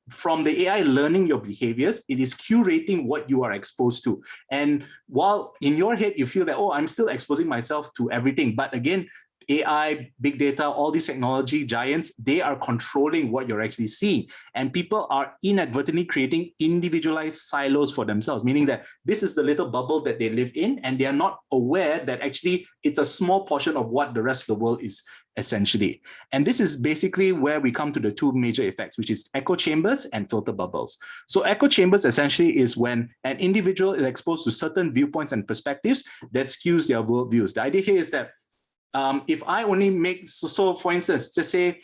from the AI learning your behaviors, it is curating what you are exposed to. And while in your head, you feel that, oh, I'm still exposing myself to everything. But again, AI, big data, all these technology giants, they are controlling what you're actually seeing. And people are inadvertently creating individualized silos for themselves, meaning that this is the little bubble that they live in, and they are not aware that actually it's a small portion of what the rest of the world is essentially. And this is basically where we come to the two major effects, which is echo chambers and filter bubbles. So echo chambers essentially is when an individual is exposed to certain viewpoints and perspectives that skews their worldviews. The idea here is that if I only make, so for instance, just say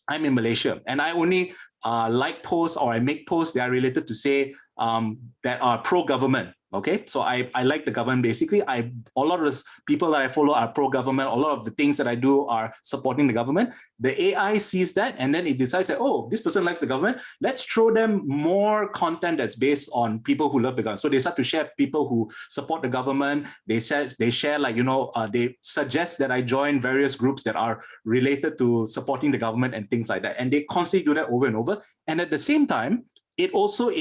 I'm in Malaysia and I only like posts or I make posts that are related to say that are pro-government. Okay, so I like the government. Basically, a lot of the people that I follow are pro-government. A lot of the things that I do are supporting the government. The AI sees that, and then it decides that, oh, this person likes the government. Let's throw them more content that's based on people who love the government. So they start to share people who support the government. They share like, they suggest that I join various groups that are related to supporting the government and things like that. And they constantly do that over and over. And at the same time, it also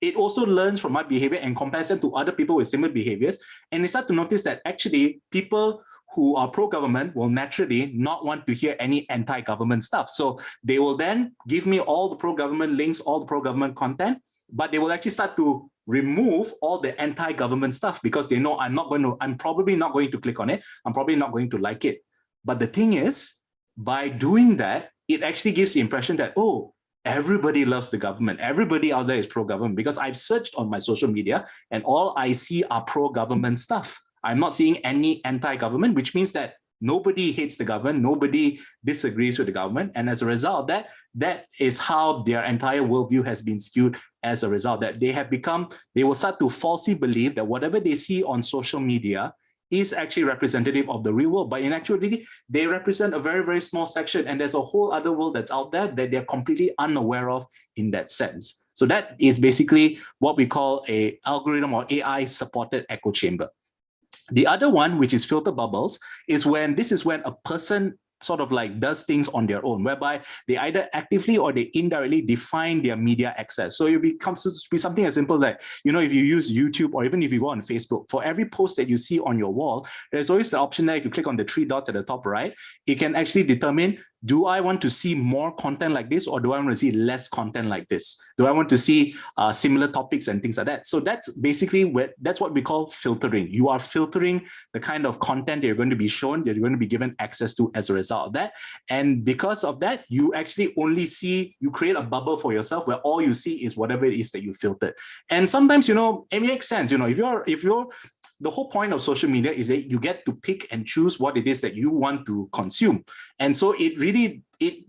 it also learns from my behavior and compares them to other people with similar behaviors. And they start to notice that actually people who are pro-government will naturally not want to hear any anti-government stuff. So they will then give me all the pro-government links, all the pro-government content, but they will actually start to remove all the anti-government stuff because they know I'm probably not going to click on it. I'm probably not going to like it. But the thing is, by doing that, it actually gives the impression that, oh, everybody loves the government. Everybody out there is pro-government because I've searched on my social media and all I see are pro-government stuff. I'm not seeing any anti-government, which means that nobody hates the government, nobody disagrees with the government. And as a result of that, that is how their entire worldview has been skewed as a result. That they will start to falsely believe that whatever they see on social media is actually representative of the real world. But in actuality, they represent a very, very small section. And there's a whole other world that's out there that they're completely unaware of in that sense. So that is basically what we call a algorithm or AI supported echo chamber. The other one, which is filter bubbles, is when a person sort of like does things on their own, whereby they either actively or they indirectly define their media access. So it becomes to be something as simple like, if you use YouTube or even if you go on Facebook, for every post that you see on your wall, there's always the option there. If you click on the three dots at the top right, it can actually determine, do I want to see more content like this or do I want to see less content like this? Do I want to see similar topics and things like that? So that's basically that's what we call filtering. You are filtering the kind of content that you're going to be shown, that you're going to be given access to as a result of that. And because of that, you actually you create a bubble for yourself where all you see is whatever it is that you filtered. And sometimes, it makes sense. If you're the whole point of social media is that you get to pick and choose what it is that you want to consume. And so it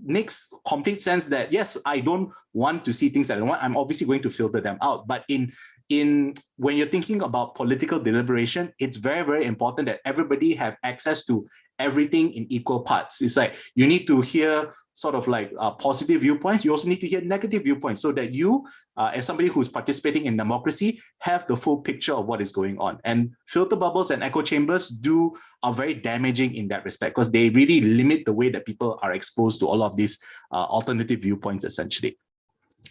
makes complete sense that, yes, I don't want to see things that I want. I'm obviously going to filter them out. But when you're thinking about political deliberation, it's very, very important that everybody have access to everything in equal parts. It's like you need to hear sort of like positive viewpoints. You also need to hear negative viewpoints so that you, as somebody who's participating in democracy, have the full picture of what is going on. And filter bubbles and echo chambers are very damaging in that respect because they really limit the way that people are exposed to all of these alternative viewpoints, essentially.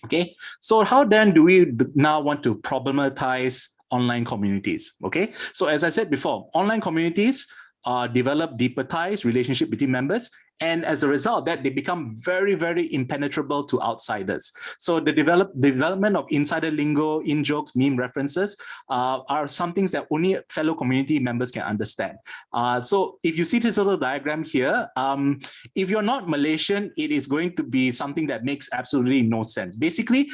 Okay, so how then do we now want to problematize online communities? Okay, so as I said before, online communities develop deeper ties, relationship between members, and as a result of that, they become very, very impenetrable to outsiders. So the development of insider lingo, in-jokes, meme references are some things that only fellow community members can understand. So if you see this little diagram here, if you're not Malaysian, it is going to be something that makes absolutely no sense. Basically,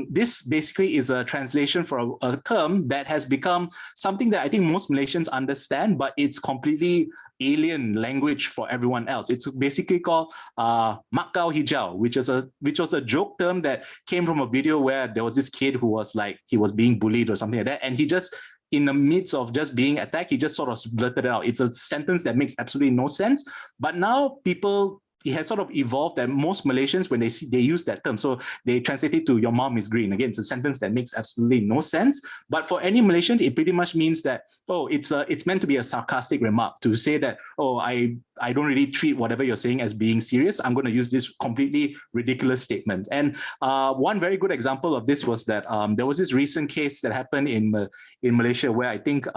this basically is a translation for a term that has become something that I think most Malaysians understand, but it's completely alien language for everyone else. It's basically called Makau Hijau, which was a joke term that came from a video where there was this kid who was like, he was being bullied or something like that. And he just, in the midst of just being attacked, he just sort of blurted it out. It's a sentence that makes absolutely no sense. But now it has sort of evolved that most Malaysians, when they use that term, so they translate it to "your mom is green." Again, it's a sentence that makes absolutely no sense. But for any Malaysians, it pretty much means that, oh, it's meant to be a sarcastic remark to say that, oh, I don't really treat whatever you're saying as being serious. I'm going to use this completely ridiculous statement. And one very good example of this was that there was this recent case that happened in Malaysia where I think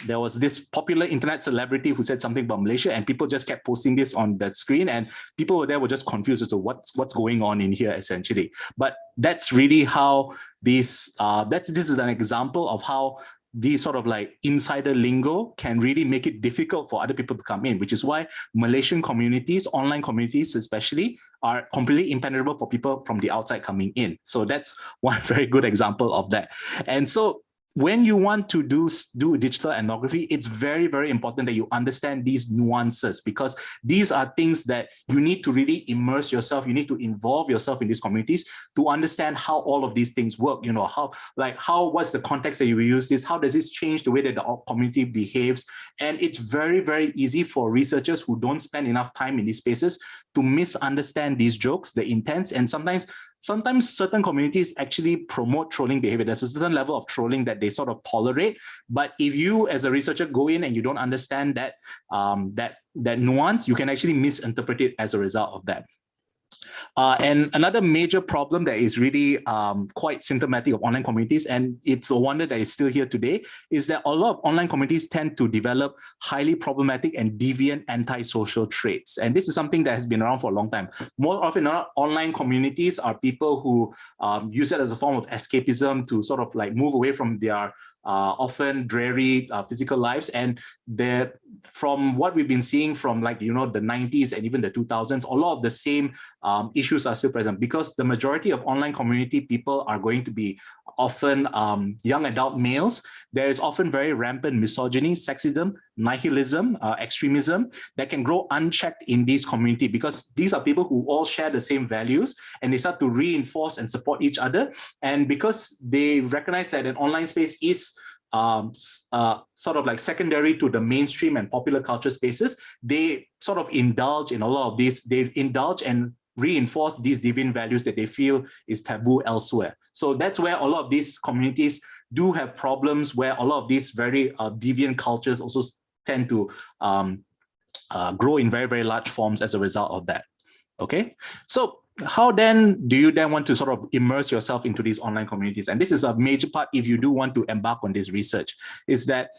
there was this popular internet celebrity who said something about Malaysia, and people just kept posting this on that screen, and people were just confused as to what's going on in here, essentially. But that's really how this is an example of how these sort of like insider lingo can really make it difficult for other people to come in, which is why Malaysian communities, online communities especially, are completely impenetrable for people from the outside coming in. So that's one very good example of that. And so when you want to do digital ethnography, it's very, very important that you understand these nuances, because these are things that you need to really immerse yourself. You need to involve yourself in these communities to understand how all of these things work. You know, what's the context that you will use this? How does this change the way that the community behaves? And it's very, very easy for researchers who don't spend enough time in these spaces to misunderstand these jokes, the intents, and sometimes certain communities actually promote trolling behavior. There's a certain level of trolling that they sort of tolerate. But if you as a researcher go in and you don't understand that, that nuance, you can actually misinterpret it as a result of that. And another major problem that is really quite symptomatic of online communities, and it's a wonder that it's still here today, is that a lot of online communities tend to develop highly problematic and deviant antisocial traits. And this is something that has been around for a long time. More often than not, online communities are people who use it as a form of escapism to sort of like move away from their often dreary physical lives. And from what we've been seeing from, like, you know, the 90s and even the 2000s, a lot of the same issues are still present, because the majority of online community people are going to be often young adult males. There is often very rampant misogyny, sexism, nihilism, extremism that can grow unchecked in these communities, because these are people who all share the same values and they start to reinforce and support each other. And because they recognize that an online space is sort of like secondary to the mainstream and popular culture spaces, they sort of indulge in a lot of these. They indulge and reinforce these deviant values that they feel is taboo elsewhere. So that's where a lot of these communities do have problems, where a lot of these very deviant cultures also tend to grow in very, very large forms as a result of that. Okay, so how then do you then want to sort of immerse yourself into these online communities? And this is a major part if you do want to embark on this research, is that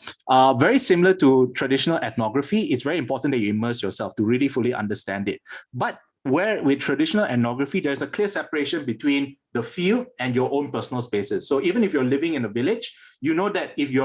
very similar to traditional ethnography, it's very important that you immerse yourself to really fully understand it. But where with traditional ethnography, there's a clear separation between the field and your own personal spaces. So even if you're living in a village, you know that if you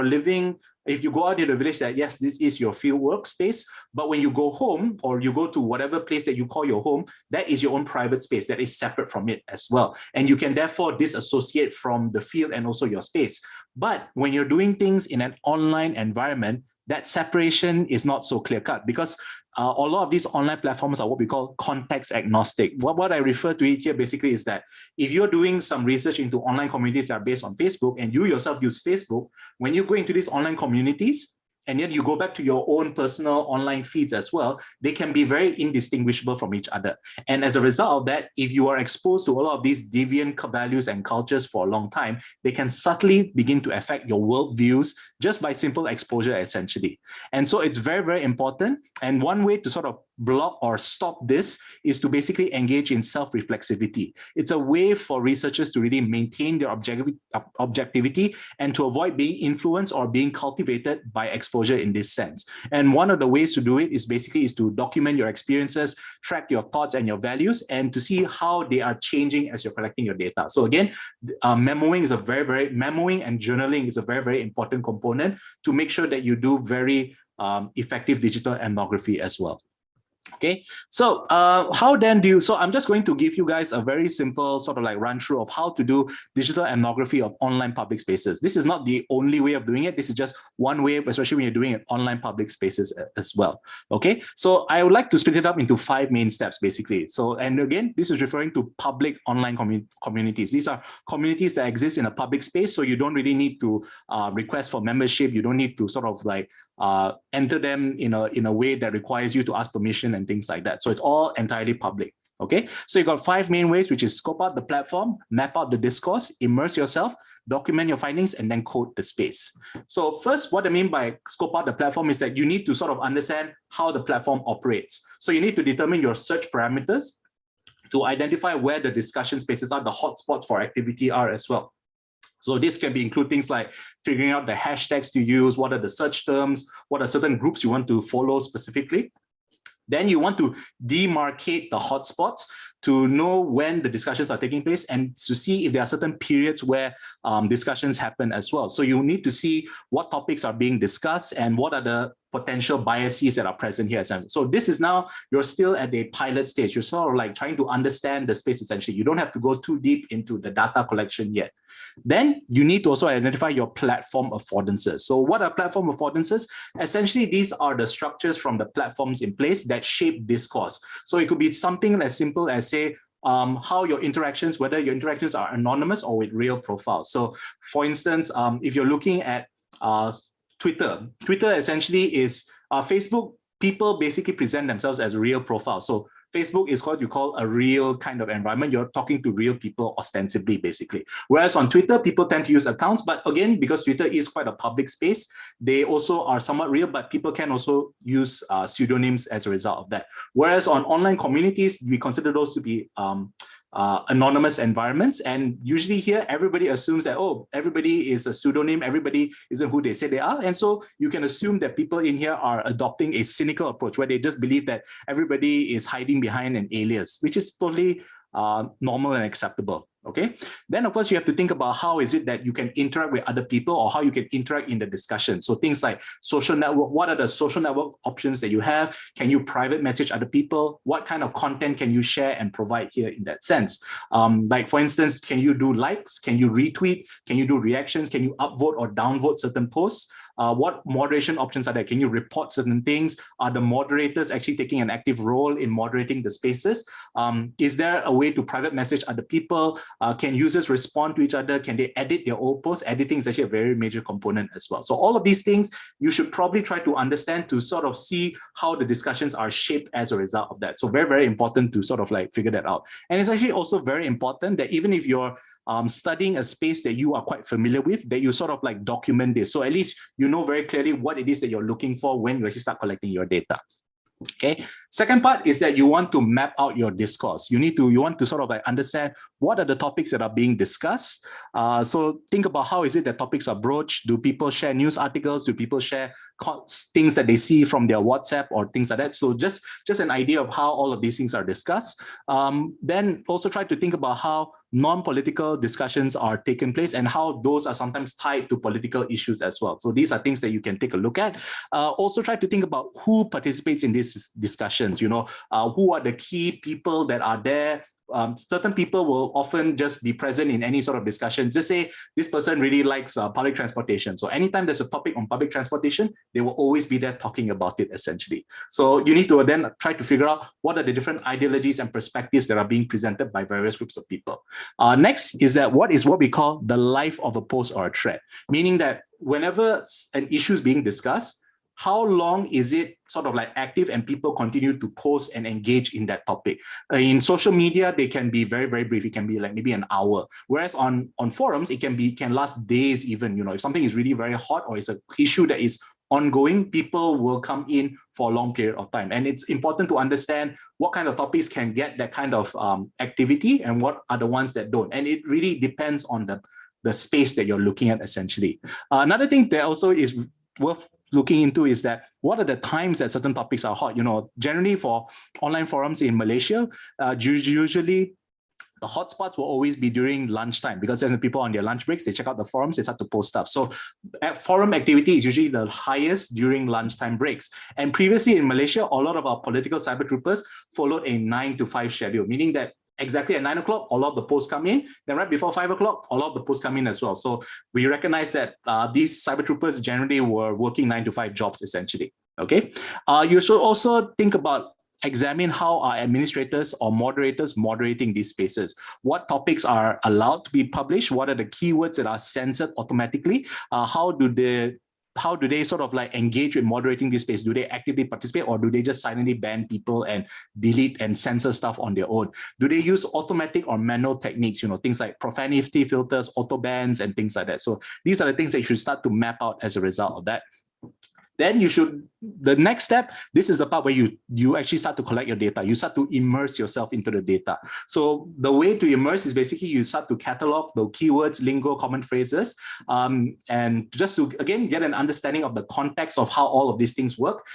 go out in the village, that yes, this is your field workspace, but when you go home or you go to whatever place that you call your home, that is your own private space that is separate from it as well. And you can therefore disassociate from the field and also your space. But when you're doing things in an online environment, that separation is not so clear-cut, because a lot of these online platforms are what we call context agnostic. What I refer to it here basically is that if you're doing some research into online communities that are based on Facebook, and you yourself use Facebook, when you go into these online communities, and yet you go back to your own personal online feeds as well, they can be very indistinguishable from each other. And as a result of that, if you are exposed to a lot of these deviant values and cultures for a long time, they can subtly begin to affect your worldviews just by simple exposure, essentially. And so it's very, very important. And one way to sort of block or stop this is to basically engage in self-reflexivity. It's a way for researchers to really maintain their objectivity and to avoid being influenced or being cultivated by exposure in this sense. And one of the ways to do it is to document your experiences, track your thoughts and your values, and to see how they are changing as you're collecting your data. So again, memoing and journaling is a very, very important component to make sure that you do very effective digital ethnography as well. Okay, so how then do you, so I'm just going to give you guys a very simple sort of like run through of how to do digital ethnography of online public spaces. This is not the only way of doing it. This is just one way, especially when you're doing it online public spaces as well. Okay, so I would like to split it up into 5 main steps basically. So, and again, this is referring to public online communities. These are communities that exist in a public space, so you don't really need to request for membership. You don't need to sort of like enter them in a way that requires you to ask permission and things like that. So it's all entirely public. Okay, so you got 5 main ways, which is scope out the platform, map out the discourse, immerse yourself, document your findings, and then code the space. So first, what I mean by scope out the platform is that you need to sort of understand how the platform operates. So you need to determine your search parameters to identify where the discussion spaces are, the hotspots for activity are as well. So this can include things like figuring out the hashtags to use, what are the search terms, what are certain groups you want to follow specifically. Then you want to demarcate the hotspots to know when the discussions are taking place and to see if there are certain periods where discussions happen as well. So you need to see what topics are being discussed and what are the potential biases that are present here. So this is now, you're still at a pilot stage. You're sort of like trying to understand the space essentially. You don't have to go too deep into the data collection yet. Then you need to also identify your platform affordances. So what are platform affordances? Essentially, these are the structures from the platforms in place that shape discourse. So it could be something as simple as, say, how your interactions, whether your interactions are anonymous or with real profiles. So for instance, if you're looking at Twitter essentially is Facebook, people basically present themselves as real profiles. So Facebook is what you call a real kind of environment. You're talking to real people ostensibly, basically. Whereas on Twitter, people tend to use accounts, but again, because Twitter is quite a public space, they also are somewhat real, but people can also use pseudonyms as a result of that. Whereas on online communities, we consider those to be anonymous environments, and usually here everybody assumes that, oh, everybody is a pseudonym, everybody isn't who they say they are, and so you can assume that people in here are adopting a cynical approach where they just believe that everybody is hiding behind an alias, which is totally normal and acceptable. Okay, then of course you have to think about how is it that you can interact with other people, or how you can interact in the discussion. So things like social network, what are the social network options that you have? Can you private message other people? What kind of content can you share and provide here in that sense? Like for instance, can you do likes? Can you retweet? Can you do reactions? Can you upvote or downvote certain posts? What moderation options are there? Can you report certain things? Are the moderators actually taking an active role in moderating the spaces? Is there a way to private message other people? Can users respond to each other? Can they edit their old posts? Editing is actually a very major component as well. So all of these things you should probably try to understand to sort of see how the discussions are shaped as a result of that. So very, very important to sort of like figure that out. And it's actually also very important that even if you're studying a space that you are quite familiar with, that you sort of like document this. So at least you know very clearly what it is that you're looking for when you actually start collecting your data. Okay. Second part is that you want to map out your discourse. You want to sort of like understand what are the topics that are being discussed. So think about how is it that topics are broached. Do people share news articles? Do people share things that they see from their WhatsApp or things like that? So just an idea of how all of these things are discussed. Then also try to think about how non-political discussions are taking place and how those are sometimes tied to political issues as well. So these are things that you can take a look at. Also try to think about who participates in these discussions, who are the key people that are there. Certain people will often just be present in any sort of discussion. Just say this person really likes public transportation. So anytime there's a topic on public transportation, they will always be there talking about it essentially. So you need to then try to figure out what are the different ideologies and perspectives that are being presented by various groups of people. Next is that what we call the life of a post or a thread, meaning that whenever an issue is being discussed, how long is it sort of like active and people continue to post and engage in that topic? In social media, they can be very, very brief. It can be like maybe an hour. Whereas on forums, it can last days even. If something is really very hot or it's an issue that is ongoing, people will come in for a long period of time. And it's important to understand what kind of topics can get that kind of activity and what are the ones that don't. And it really depends on the space that you're looking at essentially. Another thing that also is worth looking into is that what are the times that certain topics are hot? Generally for online forums in Malaysia, usually the hotspots will always be during lunchtime, because then the people on their lunch breaks, they check out the forums, they start to post stuff. So forum activity is usually the highest during lunchtime breaks. And previously in Malaysia, a lot of our political cyber troopers followed a 9 to 5 schedule, meaning that exactly at 9 o'clock, all of the posts come in. Then right before 5 o'clock, all of the posts come in as well. So we recognize that these cyber troopers generally were working 9 to 5 jobs essentially. Okay. You should also think about examine how are administrators or moderators moderating these spaces. What topics are allowed to be published? What are the keywords that are censored automatically? How do they sort of like engage with moderating this space? Do they actively participate, or do they just silently ban people and delete and censor stuff on their own? Do they use automatic or manual techniques, things like profanity filters, auto bans, and things like that? So these are the things that you should start to map out as a result of that. Then the next step, this is the part where you actually start to collect your data. You start to immerse yourself into the data. So the way to immerse is basically you start to catalog the keywords, lingo, common phrases, and just to, again, get an understanding of the context of how all of these things work.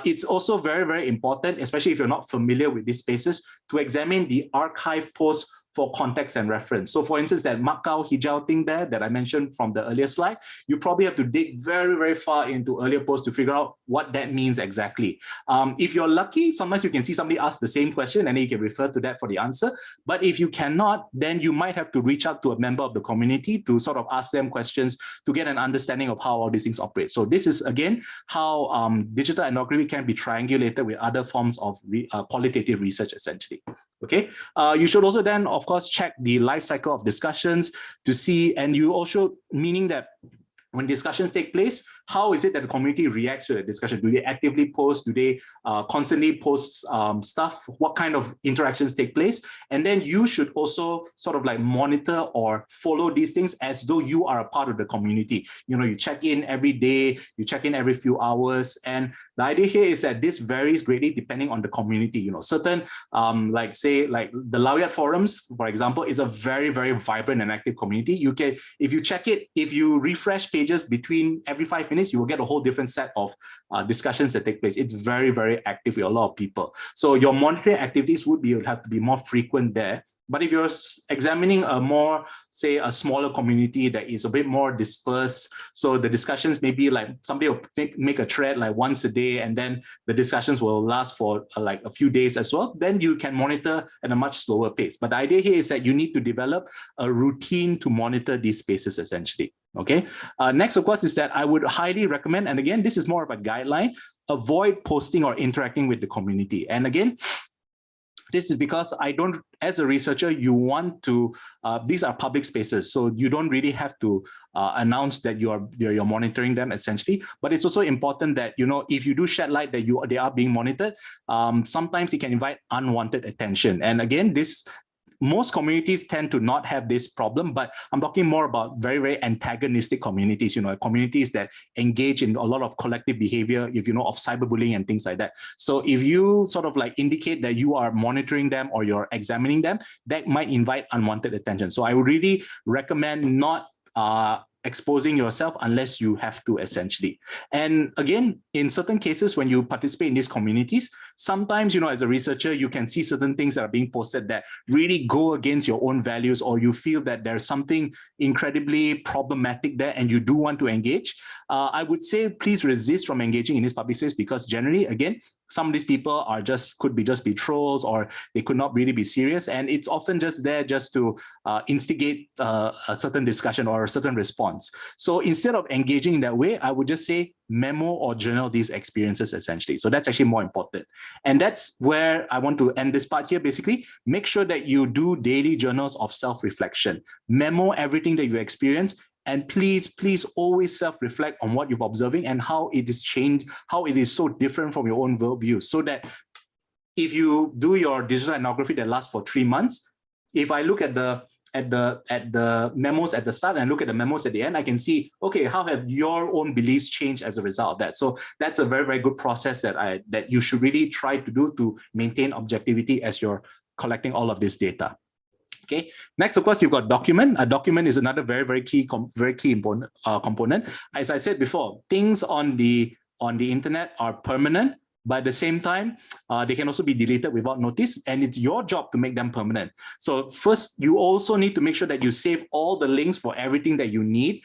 It's also very, very important, especially if you're not familiar with these spaces, to examine the archive posts for context and reference. So for instance, that Makau Hijau thing there that I mentioned from the earlier slide, you probably have to dig very, very far into earlier posts to figure out what that means exactly. If you're lucky, sometimes you can see somebody ask the same question and then you can refer to that for the answer. But if you cannot, then you might have to reach out to a member of the community to sort of ask them questions to get an understanding of how all these things operate. So this is, again, how digital ethnography can be triangulated with other forms of qualitative research, essentially. Okay, you should also then, of course, check the life cycle of discussions to see, and you also, meaning that when discussions take place, how is it that the community reacts to the discussion? Do they actively post? Do they constantly post stuff? What kind of interactions take place? And then you should also sort of like monitor or follow these things as though you are a part of the community. You know, you check in every day, you check in every few hours. And the idea here is that this varies greatly depending on the community. You know, certain, like say, like the Laureate forums, for example, is a very, very vibrant and active community. You can, if you check it, if you refresh pages between every 5 minutes, you will get a whole different set of discussions that take place. It's very, very active with a lot of people. So your monitoring activities would have to be more frequent there. But if you're examining a more, say, a smaller community that is a bit more dispersed, so the discussions may be like somebody will make a thread like once a day, and then the discussions will last for like a few days as well, then you can monitor at a much slower pace. But the idea here is that you need to develop a routine to monitor these spaces, essentially. Okay. Next, of course, is that I would highly recommend, and again, this is more of a guideline, avoid posting or interacting with the community. And again, this is because I don't, as a researcher, you want to, these are public spaces, so you don't really have to announce that you're monitoring them, essentially. But it's also important that, you know, if you do shed light that they are being monitored, sometimes it can invite unwanted attention. And again, most communities tend to not have this problem, but I'm talking more about very, very antagonistic communities, you know, communities that engage in a lot of collective behavior, if you know, of cyberbullying and things like that. So if you sort of like indicate that you are monitoring them or you're examining them, that might invite unwanted attention. So I would really recommend not exposing yourself unless you have to, essentially. And again, in certain cases, when you participate in these communities, sometimes, you know, as a researcher, you can see certain things that are being posted that really go against your own values, or you feel that there's something incredibly problematic there and you do want to engage. I would say please resist from engaging in this public space, because generally, again, some of these people are could just be trolls, or they could not really be serious. And it's often just there just to instigate a certain discussion or a certain response. So instead of engaging in that way, I would just say memo or journal these experiences, essentially. So that's actually more important. And that's where I want to end this part here. Basically, make sure that you do daily journals of self-reflection. Memo everything that you experience. And please, please always self-reflect on what you're observing and how it is changed, how it is so different from your own worldview. So that if you do your digital ethnography that lasts for 3 months, if I look at the memos at the start and look at the memos at the end, I can see, okay, how have your own beliefs changed as a result of that? So that's a very, very good process that you should really try to do to maintain objectivity as you're collecting all of this data. Okay. Next, of course, you've got document. A document is another very key component. As I said before, things on the internet are permanent, but at the same time, they can also be deleted without notice, and it's your job to make them permanent. So first, you also need to make sure that you save all the links for everything that you need.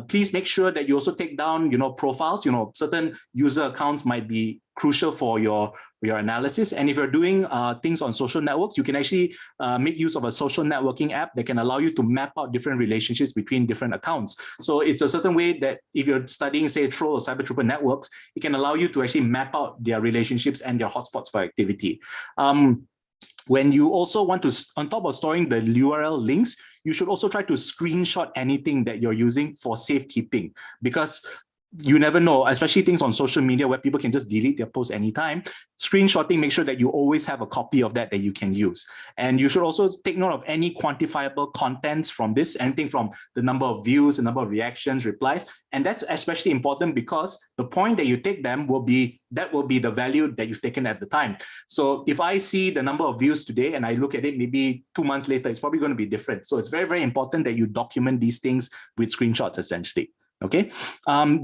Please make sure that you also take down, you know, profiles. You know, certain user accounts might be crucial for your analysis. And if you're doing things on social networks, you can actually make use of a social networking app that can allow you to map out different relationships between different accounts. So it's a certain way that if you're studying, say, troll or cyber trooper networks, it can allow you to actually map out their relationships and their hotspots for activity. When you also want to, on top of storing the URL links, you should also try to screenshot anything that you're using for safekeeping, because you never know, especially things on social media where people can just delete their posts anytime. Screenshotting, make sure that you always have a copy of that you can use. And you should also take note of any quantifiable contents from this, anything from the number of views, the number of reactions, replies. And that's especially important because the point that you take them will be the value that you've taken at the time. So if I see the number of views today and I look at it maybe 2 months later, it's probably going to be different. So it's very, very important that you document these things with screenshots, essentially. Okay,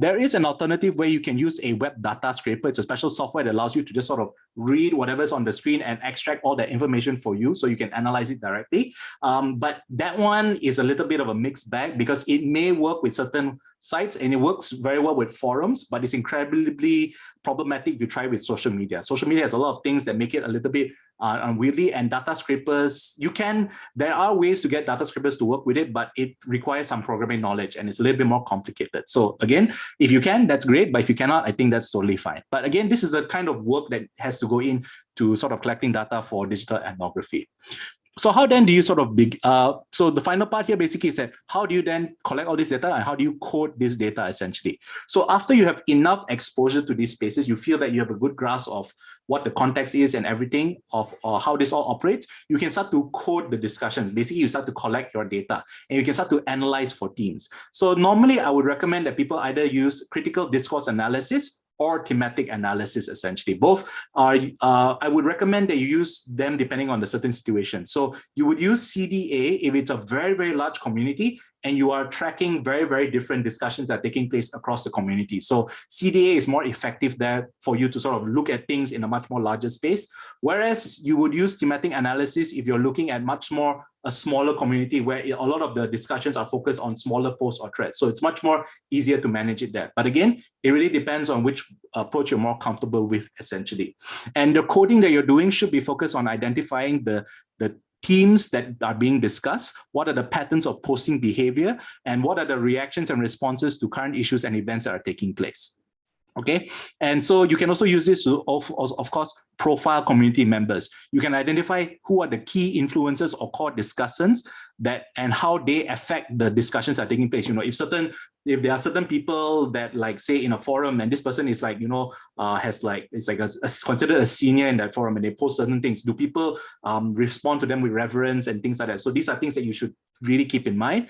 there is an alternative where you can use a web data scraper. It's a special software that allows you to just sort of read whatever's on the screen and extract all that information for you so you can analyze it directly. But that one is a little bit of a mixed bag because it may work with certain sites and it works very well with forums, but it's incredibly problematic if you try with social media. Social media has a lot of things that make it a little bit unwieldy, and data scrapers, there are ways to get data scrapers to work with it, but it requires some programming knowledge and it's a little bit more complicated. So again, if you can, that's great, but if you cannot, I think that's totally fine. But again, this is the kind of work that has to go in to sort of collecting data for digital ethnography. So how then do you sort of so the final part here basically is that how do you then collect all this data and how do you code this data essentially? So after you have enough exposure to these spaces, you feel that you have a good grasp of what the context is and everything of how this all operates, you can start to code the discussions. Basically, you start to collect your data and you can start to analyze for teams. So normally I would recommend that people either use critical discourse analysis or thematic analysis, essentially. Both are, I would recommend that you use them depending on the certain situation. So you would use CDA if it's a very, very large community and you are tracking very, very different discussions that are taking place across the community. So CDA is more effective there for you to sort of look at things in a much more larger space. Whereas you would use thematic analysis if you're looking at much more a smaller community where a lot of the discussions are focused on smaller posts or threads. So it's much more easier to manage it there. But again, it really depends on which approach you're more comfortable with, essentially. And the coding that you're doing should be focused on identifying the themes that are being discussed, what are the patterns of posting behavior, and what are the reactions and responses to current issues and events that are taking place. Okay, and so you can also use this to, of course, profile community members. You can identify who are the key influencers or core discussants and how they affect the discussions that are taking place. You know, if there are certain people that, like, say in a forum, and this person is like, has like, it's like considered a senior in that forum, and they post certain things, do people respond to them with reverence and things like that? So these are things that you should really keep in mind.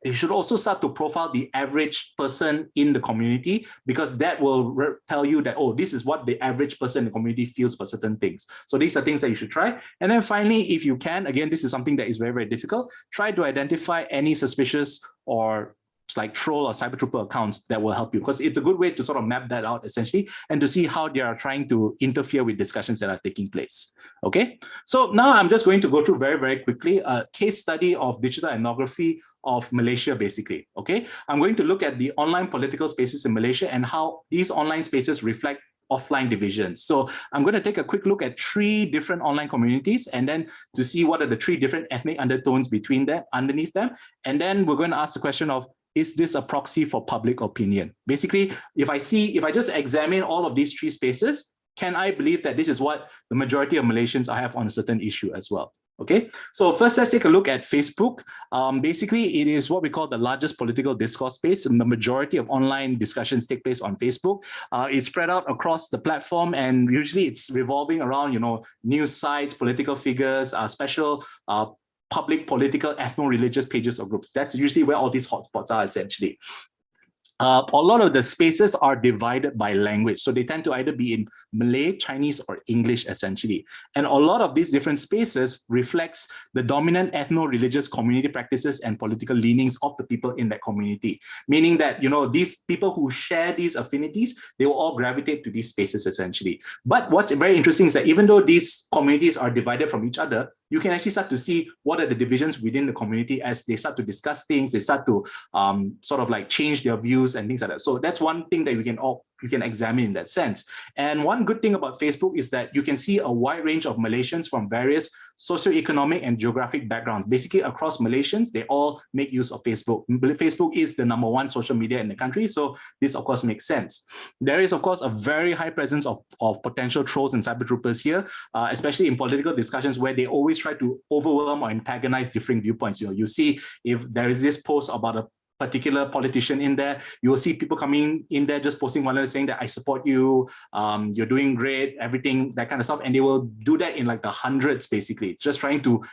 You should also start to profile the average person in the community, because that will tell you that, oh, this is what the average person in the community feels for certain things. So these are things that you should try. And then finally, if you can, again, this is something that is very, very difficult, try to identify any suspicious or like troll or cyber trooper accounts that will help you, because it's a good way to sort of map that out essentially and to see how they are trying to interfere with discussions that are taking place. Okay, so now I'm just going to go through very, very quickly a case study of digital ethnography of Malaysia, basically. Okay, I'm going to look at the online political spaces in Malaysia and how these online spaces reflect offline divisions. So I'm going to take a quick look at 3 different online communities and then to see what are the 3 different ethnic undertones underneath them. And then we're going to ask the question of, is this a proxy for public opinion? Basically, if I just examine all of these 3 spaces, can I believe that this is what the majority of Malaysians have on a certain issue as well? Okay, so first let's take a look at Facebook. Basically, it is what we call the largest political discourse space, and the majority of online discussions take place on Facebook. It's spread out across the platform, and usually it's revolving around, news sites, political figures, special public political ethno-religious pages or groups. That's usually where all these hotspots are, essentially. A lot of the spaces are divided by language. So they tend to either be in Malay, Chinese, or English, essentially. And a lot of these different spaces reflects the dominant ethno-religious community practices and political leanings of the people in that community. Meaning that, these people who share these affinities, they will all gravitate to these spaces, essentially. But what's very interesting is that even though these communities are divided from each other, you can actually start to see what are the divisions within the community as they start to discuss things, they start to sort of like change their views and things like that. So that's one thing that you can examine in that sense. And one good thing about Facebook is that you can see a wide range of Malaysians from various socioeconomic and geographic backgrounds. Basically, across Malaysians, they all make use of Facebook. Facebook is the #1 social media in the country, so this of course makes sense. There is of course a very high presence of potential trolls and cyber troopers here, especially in political discussions where they always try to overwhelm or antagonize different viewpoints. You see if there is this post about a particular politician in there, you will see people coming in there just posting one letter saying that I support you, you're doing great, everything, that kind of stuff. And they will do that in like the hundreds, basically, just trying to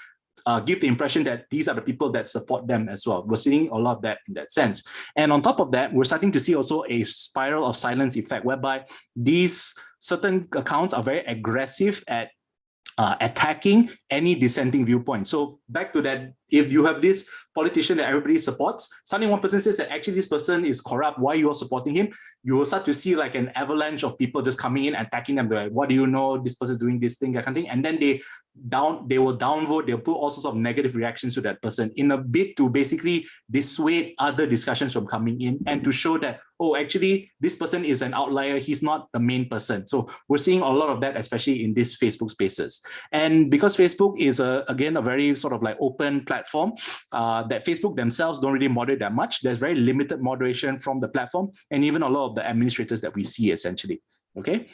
give the impression that these are the people that support them as well. We're seeing a lot of that in that sense. And on top of that, we're starting to see also a spiral of silence effect, whereby these certain accounts are very aggressive at attacking any dissenting viewpoint. So back to that, if you have this politician that everybody supports, suddenly one person says that actually this person is corrupt, why are you all supporting him? You will start to see like an avalanche of people just coming in, attacking them. They're like, what do you know? This person is doing this thing, that kind of thing. And then they will downvote, they'll put all sorts of negative reactions to that person in a bid to basically dissuade other discussions from coming in and to show that, oh, actually, this person is an outlier. He's not the main person. So we're seeing a lot of that, especially in these Facebook spaces. And because Facebook is, again, a very sort of like open platform that Facebook themselves don't really moderate that much. There's very limited moderation from the platform and even a lot of the administrators that we see essentially, okay?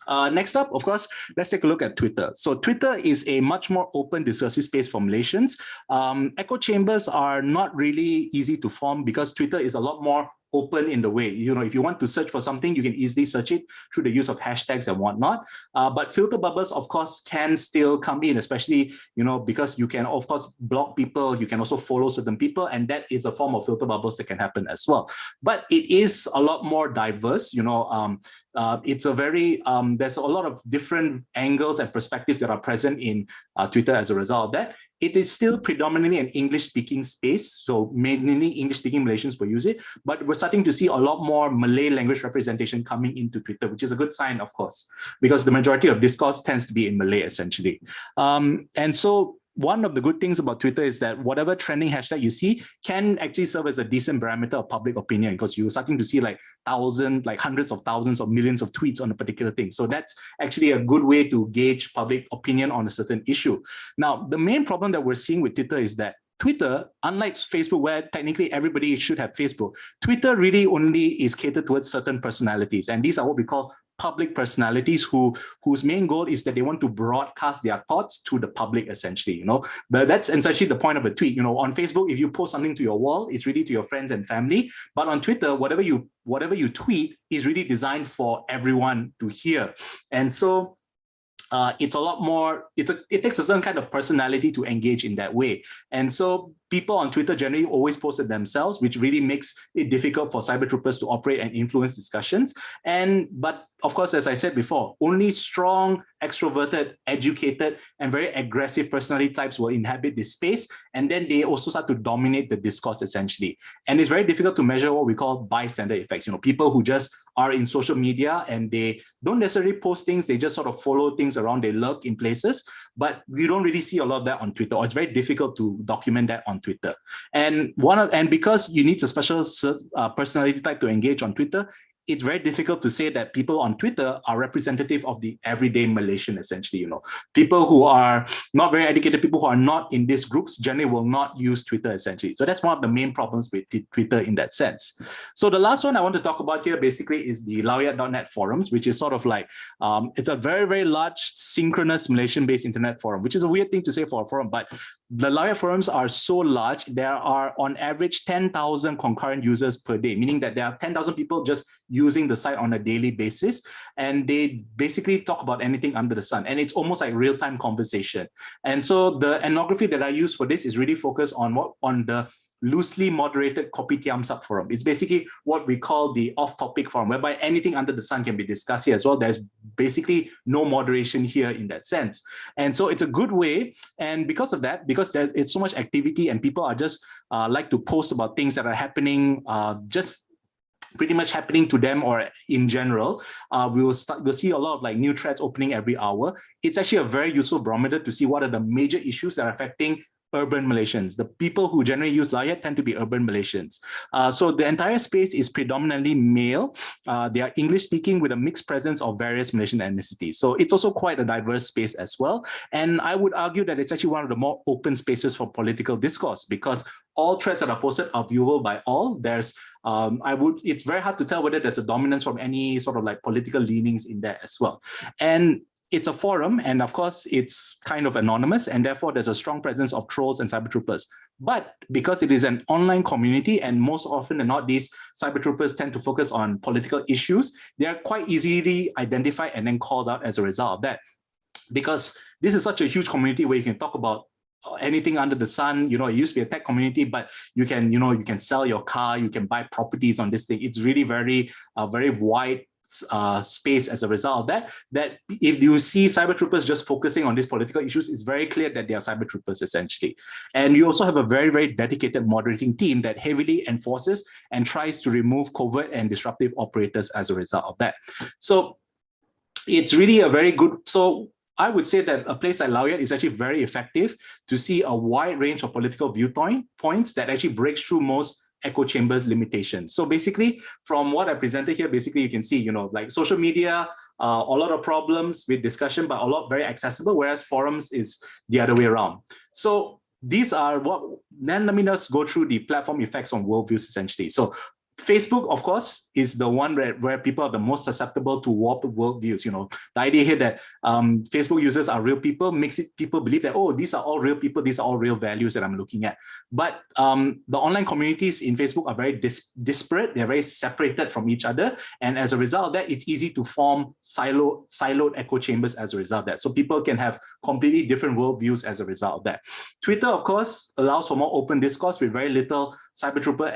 Next up, of course, let's take a look at Twitter. So Twitter is a much more open discursive space for Malaysians. Echo chambers are not really easy to form because Twitter is a lot more open in the way, you know, if you want to search for something, you can easily search it through the use of hashtags and whatnot. But filter bubbles, of course, can still come in, especially, you know, because you can, of course, block people, you can also follow certain people, and that is a form of filter bubbles that can happen as well. But it is a lot more diverse, you know, it's a very, there's a lot of different angles and perspectives that are present in Twitter as a result of that. It is still predominantly an English-speaking space, so mainly English-speaking Malaysians will use it, but we're starting to see a lot more Malay language representation coming into Twitter, which is a good sign, of course, because the majority of discourse tends to be in Malay, essentially. And so one of the good things about Twitter is that whatever trending hashtag you see can actually serve as a decent barometer of public opinion, because you're starting to see like thousands, like hundreds of thousands or millions of tweets on a particular thing. So that's actually a good way to gauge public opinion on a certain issue. Now, the main problem that we're seeing with Twitter is that Twitter, unlike Facebook, where technically everybody should have Facebook, Twitter really only is catered towards certain personalities. And these are what we call public personalities whose main goal is that they want to broadcast their thoughts to the public, essentially, you know. But that's essentially the point of a tweet. You know, on Facebook, if you post something to your wall, it's really to your friends and family. But on Twitter, whatever you tweet is really designed for everyone to hear. And so it's a lot more, it takes a certain kind of personality to engage in that way. And so people on Twitter generally always post it themselves, which really makes it difficult for cyber troopers to operate and influence discussions. But of course, as I said before, only strong, extroverted, educated, and very aggressive personality types will inhabit this space. And then they also start to dominate the discourse, essentially. And it's very difficult to measure what we call bystander effects. You know, people who just are in social media and they don't necessarily post things, they just sort of follow things around, they lurk in places, but we don't really see a lot of that on Twitter, or it's very difficult to document that on Twitter. And because you need a special personality type to engage on Twitter, it's very difficult to say that people on Twitter are representative of the everyday Malaysian, essentially. You know, people who are not very educated, people who are not in these groups generally will not use Twitter, essentially. So that's one of the main problems with Twitter in that sense. So the last one I want to talk about here basically is the Lawyat.net forums, which is sort of like, it's a very, very large synchronous Malaysian-based internet forum, which is a weird thing to say for a forum, but the Lawyat forums are so large, there are on average 10,000 concurrent users per day, meaning that there are 10,000 people just using the site on a daily basis, and they basically talk about anything under the sun, and it's almost like real-time conversation. And so the Enography that I use for this is really focused on the loosely moderated Kopitiam subforum. It's basically what we call the off-topic forum, whereby anything under the sun can be discussed here as well. There's basically no moderation here in that sense. And so it's a good way. And because of that, because it's so much activity and people are just like to post about things that are happening, just pretty much happening to them or in general, we'll see a lot of like new threads opening every hour. It's actually a very useful barometer to see what are the major issues that are affecting urban Malaysians. The people who generally use Lawyat tend to be urban Malaysians. So the entire space is predominantly male. They are English speaking with a mixed presence of various Malaysian ethnicities. So it's also quite a diverse space as well. And I would argue that it's actually one of the more open spaces for political discourse, because all threads that are posted are viewable by all. There's it's very hard to tell whether there's a dominance from any sort of like political leanings in there as well. And it's a forum, and of course, it's kind of anonymous, and therefore there's a strong presence of trolls and cyber troopers. But because it is an online community, and most often than not, these cyber troopers tend to focus on political issues, they are quite easily identified and then called out as a result of that. Because this is such a huge community where you can talk about anything under the sun. You know, it used to be a tech community, but you can, you can sell your car, you can buy properties on this thing. It's really very, very wide space as a result of that, that if you see cyber troopers just focusing on these political issues, it's very clear that they are cyber troopers essentially. And you also have a very, very dedicated moderating team that heavily enforces and tries to remove covert and disruptive operators as a result of that. So it's really a very good, so I would say that a place like Laoyat is actually very effective to see a wide range of political viewpoints that actually breaks through most echo chambers limitations. So basically, from what I presented here, basically you can see, you know, like social media, a lot of problems with discussion, but a lot very accessible, whereas forums is the other way around. So these are what, then let me just go through the platform effects on worldviews essentially. So Facebook, of course, is the one where people are the most susceptible to warped worldviews. You know, the idea here that Facebook users are real people makes it people believe that, oh, these are all real people, these are all real values that I'm looking at. But the online communities in Facebook are very disparate, they're very separated from each other. And as a result of that, it's easy to form siloed echo chambers as a result of that. So people can have completely different worldviews as a result of that. Twitter, of course, allows for more open discourse with very little cyber trooper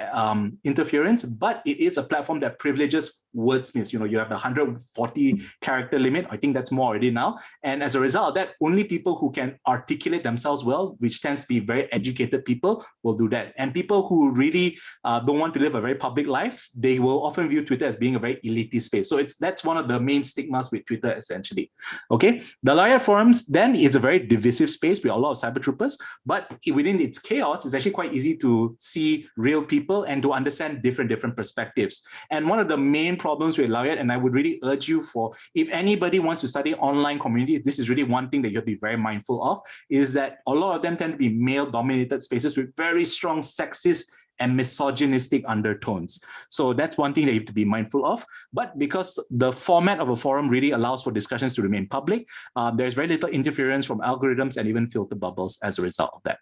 interference, but it is a platform that privileges wordsmiths. You know, you have the 140 character limit. I think that's more already now. And as a result of that, only people who can articulate themselves well, which tends to be very educated people, will do that. And people who really don't want to live a very public life, they will often view Twitter as being a very elitist space. So that's one of the main stigmas with Twitter, essentially. Okay, the Laoyat forums then is a very divisive space with a lot of cyber troopers, but within its chaos, it's actually quite easy to see real people and to understand different perspectives. And one of the main problems with Laoyat, and I would really urge you for, if anybody wants to study online community, this is really one thing that you have to be very mindful of, is that a lot of them tend to be male-dominated spaces with very strong sexist and misogynistic undertones. So that's one thing that you have to be mindful of. But because the format of a forum really allows for discussions to remain public, there's very little interference from algorithms and even filter bubbles as a result of that.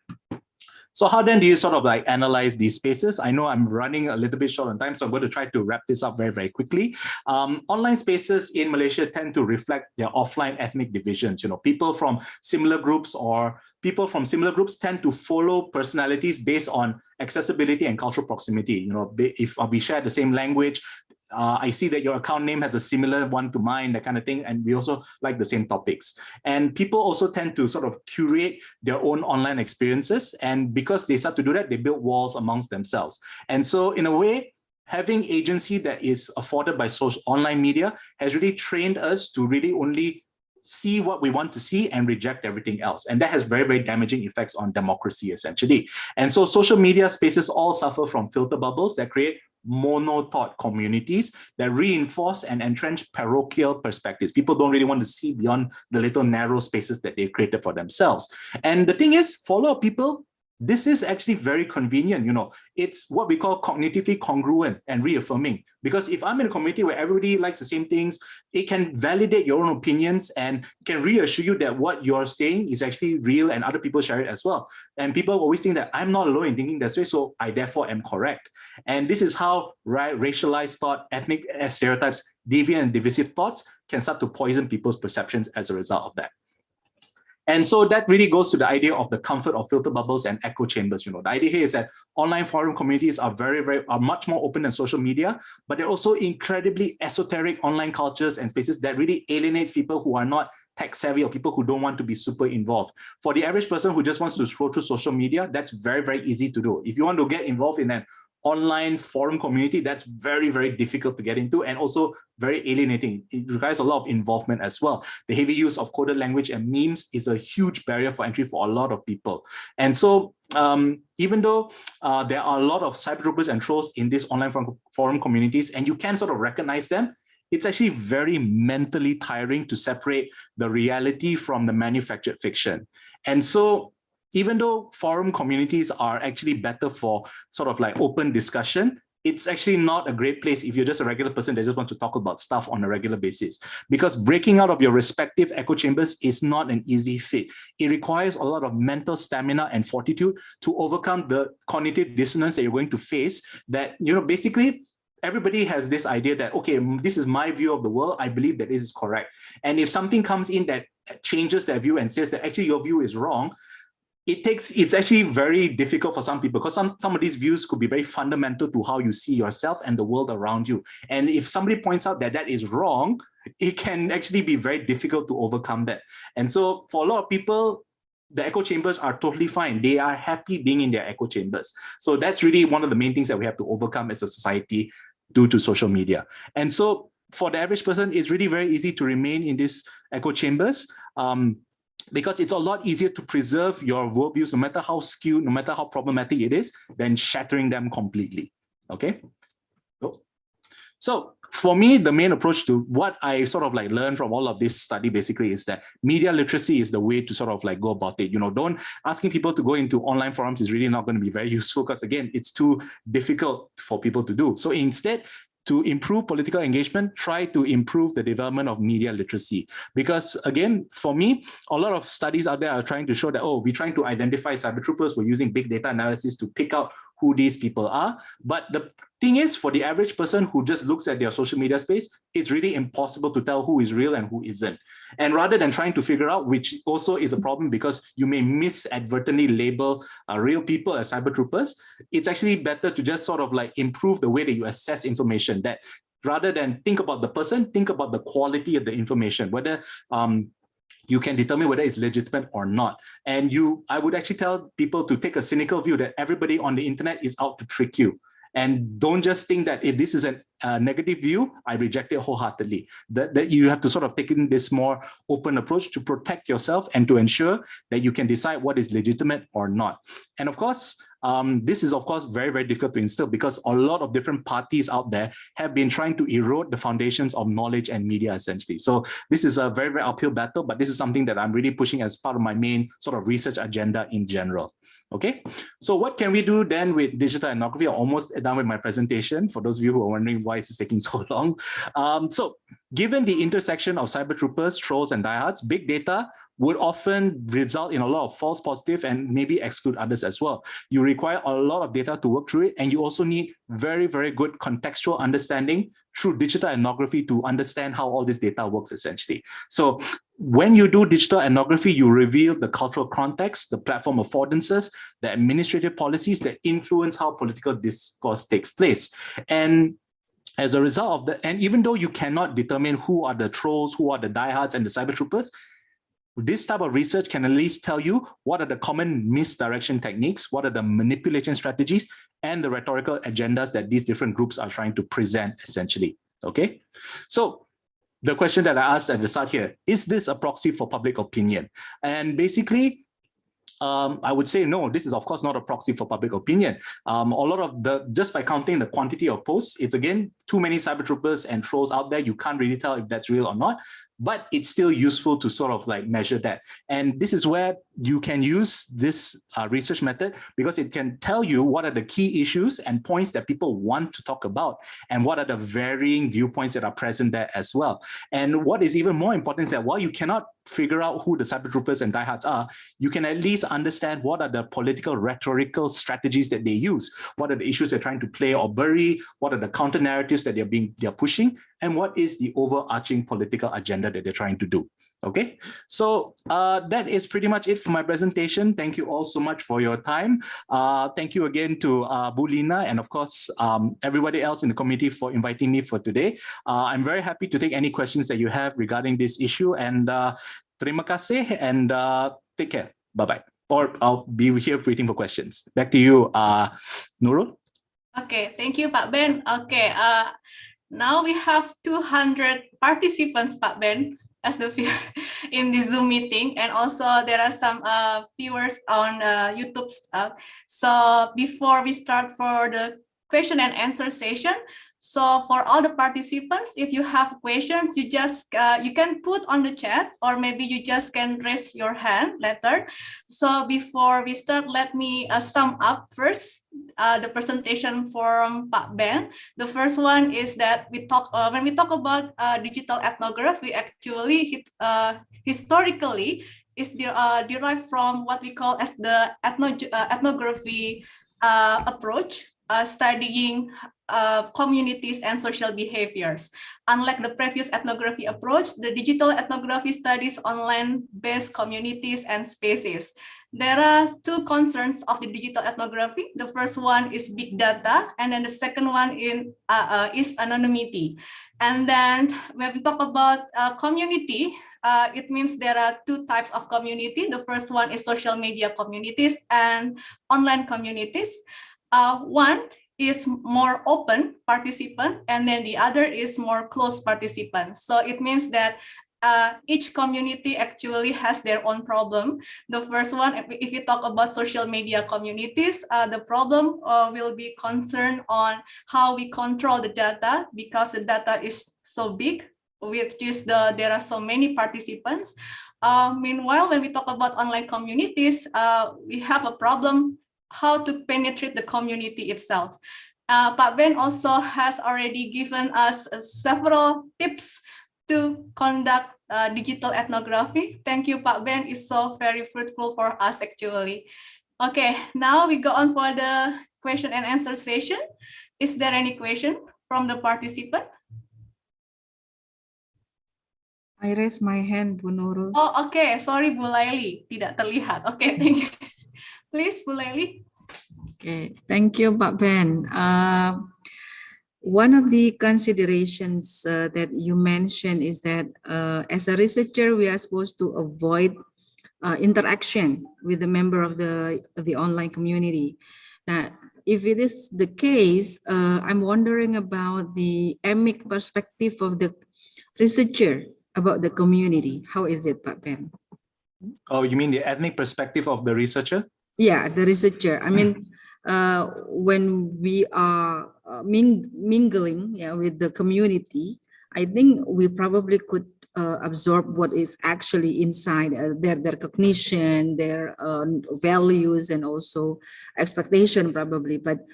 So how then do you sort of like analyze these spaces? I know I'm running a little bit short on time, so I'm going to try to wrap this up very, very quickly. Online spaces in Malaysia tend to reflect their offline ethnic divisions. You know, people from similar groups tend to follow personalities based on accessibility and cultural proximity. You know, if we share the same language, I see that your account name has a similar one to mine, that kind of thing. And we also like the same topics. And people also tend to sort of curate their own online experiences. And because they start to do that, they build walls amongst themselves. And so in a way, having agency that is afforded by social online media has really trained us to really only see what we want to see and reject everything else. And that has very, very damaging effects on democracy, essentially. And so social media spaces all suffer from filter bubbles that create mono-thought communities that reinforce and entrench parochial perspectives. People don't really want to see beyond the little narrow spaces that they've created for themselves. And the thing is, for a lot of people, this is actually very convenient. You know, it's what we call cognitively congruent and reaffirming. Because if I'm in a community where everybody likes the same things, it can validate your own opinions and can reassure you that what you're saying is actually real and other people share it as well. And people always think that I'm not alone in thinking that way, so I therefore am correct. And this is how racialized thought, ethnic stereotypes, deviant and divisive thoughts can start to poison people's perceptions as a result of that. And so that really goes to the idea of the comfort of filter bubbles and echo chambers. You know, the idea here is that online forum communities are are much more open than social media, but they're also incredibly esoteric online cultures and spaces that really alienates people who are not tech savvy or people who don't want to be super involved. For the average person who just wants to scroll through social media, that's very, very easy to do. If you want to get involved in an online forum community, that's very, very difficult to get into and also very alienating. It requires a lot of involvement as well. The heavy use of coded language and memes is a huge barrier for entry for a lot of people. And so even though there are a lot of cyber troopers and trolls in these online forum communities, and you can sort of recognize them, it's actually very mentally tiring to separate the reality from the manufactured fiction. And so even though forum communities are actually better for sort of like open discussion, it's actually not a great place if you're just a regular person that just wants to talk about stuff on a regular basis. Because breaking out of your respective echo chambers is not an easy feat. It requires a lot of mental stamina and fortitude to overcome the cognitive dissonance that you're going to face, that, you know, basically everybody has this idea that, okay, this is my view of the world, I believe that this is correct. And if something comes in that changes their view and says that actually your view is wrong, it's actually very difficult for some people because some of these views could be very fundamental to how you see yourself and the world around you. And if somebody points out that that is wrong, it can actually be very difficult to overcome that. And so for a lot of people, the echo chambers are totally fine. They are happy being in their echo chambers. So that's really one of the main things that we have to overcome as a society due to social media. And so for the average person, it's really very easy to remain in these echo chambers. Because it's a lot easier to preserve your worldviews, no matter how skewed, no matter how problematic it is, than shattering them completely, okay? So for me, the main approach to what I sort of like learned from all of this study basically is that media literacy is the way to sort of like go about it. You know, don't asking people to go into online forums is really not going to be very useful because again, it's too difficult for people to do. So instead, to improve political engagement, try to improve the development of media literacy. Because again, for me, a lot of studies out there are trying to show that, oh, we're trying to identify cyber troopers, we're using big data analysis to pick out who these people are. But the thing is, for the average person who just looks at their social media space, it's really impossible to tell who is real and who isn't. And rather than trying to figure out, which also is a problem because you may misadvertently label real people as cyber troopers, it's actually better to just sort of like improve the way that you assess information, that rather than think about the person, think about the quality of the information, whether you can determine whether it's legitimate or not. And I would actually tell people to take a cynical view that everybody on the internet is out to trick you. And don't just think that if this is a negative view, I reject it wholeheartedly. That you have to sort of take in this more open approach to protect yourself and to ensure that you can decide what is legitimate or not. And of course, this is of course very, very difficult to instill because a lot of different parties out there have been trying to erode the foundations of knowledge and media essentially. So this is a very, very uphill battle, but this is something that I'm really pushing as part of my main sort of research agenda in general. Okay, so what can we do then with digital ethnography? I'm almost done with my presentation for those of you who are wondering why is this taking so long. So given the intersection of cyber troopers, trolls, and diehards, big data would often result in a lot of false positive and maybe exclude others as well. You require a lot of data to work through it, and you also need very, very good contextual understanding through digital ethnography to understand how all this data works essentially. So when you do digital ethnography, you reveal the cultural context, the platform affordances, the administrative policies that influence how political discourse takes place. And as a result of that, and even though you cannot determine who are the trolls, who are the diehards and the cyber troopers, this type of research can at least tell you what are the common misdirection techniques, what are the manipulation strategies, and the rhetorical agendas that these different groups are trying to present essentially, okay? So the question that I asked at the start here, is this a proxy for public opinion? And basically, I would say no, this is of course not a proxy for public opinion. A lot of just by counting the quantity of posts, it's again, too many cyber troopers and trolls out there, you can't really tell if that's real or not, but it's still useful to sort of like measure that. And this is where you can use this research method because it can tell you what are the key issues and points that people want to talk about and what are the varying viewpoints that are present there as well. And what is even more important is that while you cannot figure out who the cyber troopers and diehards are, you can at least understand what are the political rhetorical strategies that they use, what are the issues they're trying to play or bury, what are the counter narratives that they're pushing, and what is the overarching political agenda that they're trying to do. Okay, so that is pretty much it for my presentation. Thank you all so much for your time. Thank you again to Bu Lina and of course everybody else in the committee for inviting me for today. I'm very happy to take any questions that you have regarding this issue, and terima kasih and take care. Bye-bye. Or I'll be here waiting for questions. Back to you, Nurul. Okay, thank you, Pak Ben. Okay, now we have 200 participants, Pak Ben, as the in the Zoom meeting, and also there are some viewers on YouTube stuff. So before we start for the question and answer session, so for all the participants, if you have questions, you just you can put on the chat, or maybe you just can raise your hand later. So before we start, let me sum up first the presentation from Pak Ben. The first one is that when we talk about digital ethnography, actually historically is derived from what we call as the ethnography approach, studying communities and social behaviors. Unlike the previous ethnography approach, the digital ethnography studies on land-based communities and spaces. there are two concerns of the digital ethnography. The first one is big data, and then the second one is anonymity. And then when we talk about community, it means there are two types of community. The first one is social media communities and online communities. One is more open participant, and then the other is more closed participants. So it means that each community actually has their own problem. The first one, if you talk about social media communities, the problem will be concerned on how we control the data, because the data is so big, which is there are so many participants. Meanwhile, when we talk about online communities, we have a problem how to penetrate the community itself. Pak Ben also has already given us several tips to conduct digital ethnography. Thank you, Pak Ben. It's so very fruitful for us, actually. Okay, now we go on for the question and answer session. Is there any question from the participant? I raise my hand, Bu Nurul. Oh, okay. Sorry, Bu Laili. Tidak terlihat. Okay, thank you. Please, Bu Laili. Okay, thank you, Pak Ben. One of the considerations that you mentioned is that as a researcher, we are supposed to avoid interaction with the member of the online community. Now, if it is the case, I'm wondering about the emic perspective of the researcher about the community. How is it, Pak Ben? Oh, you mean the ethnic perspective of the researcher? Yeah, the researcher. I mean, when we are mingling with the community, I think we probably could absorb what is actually inside their cognition, their values, and also expectation probably. But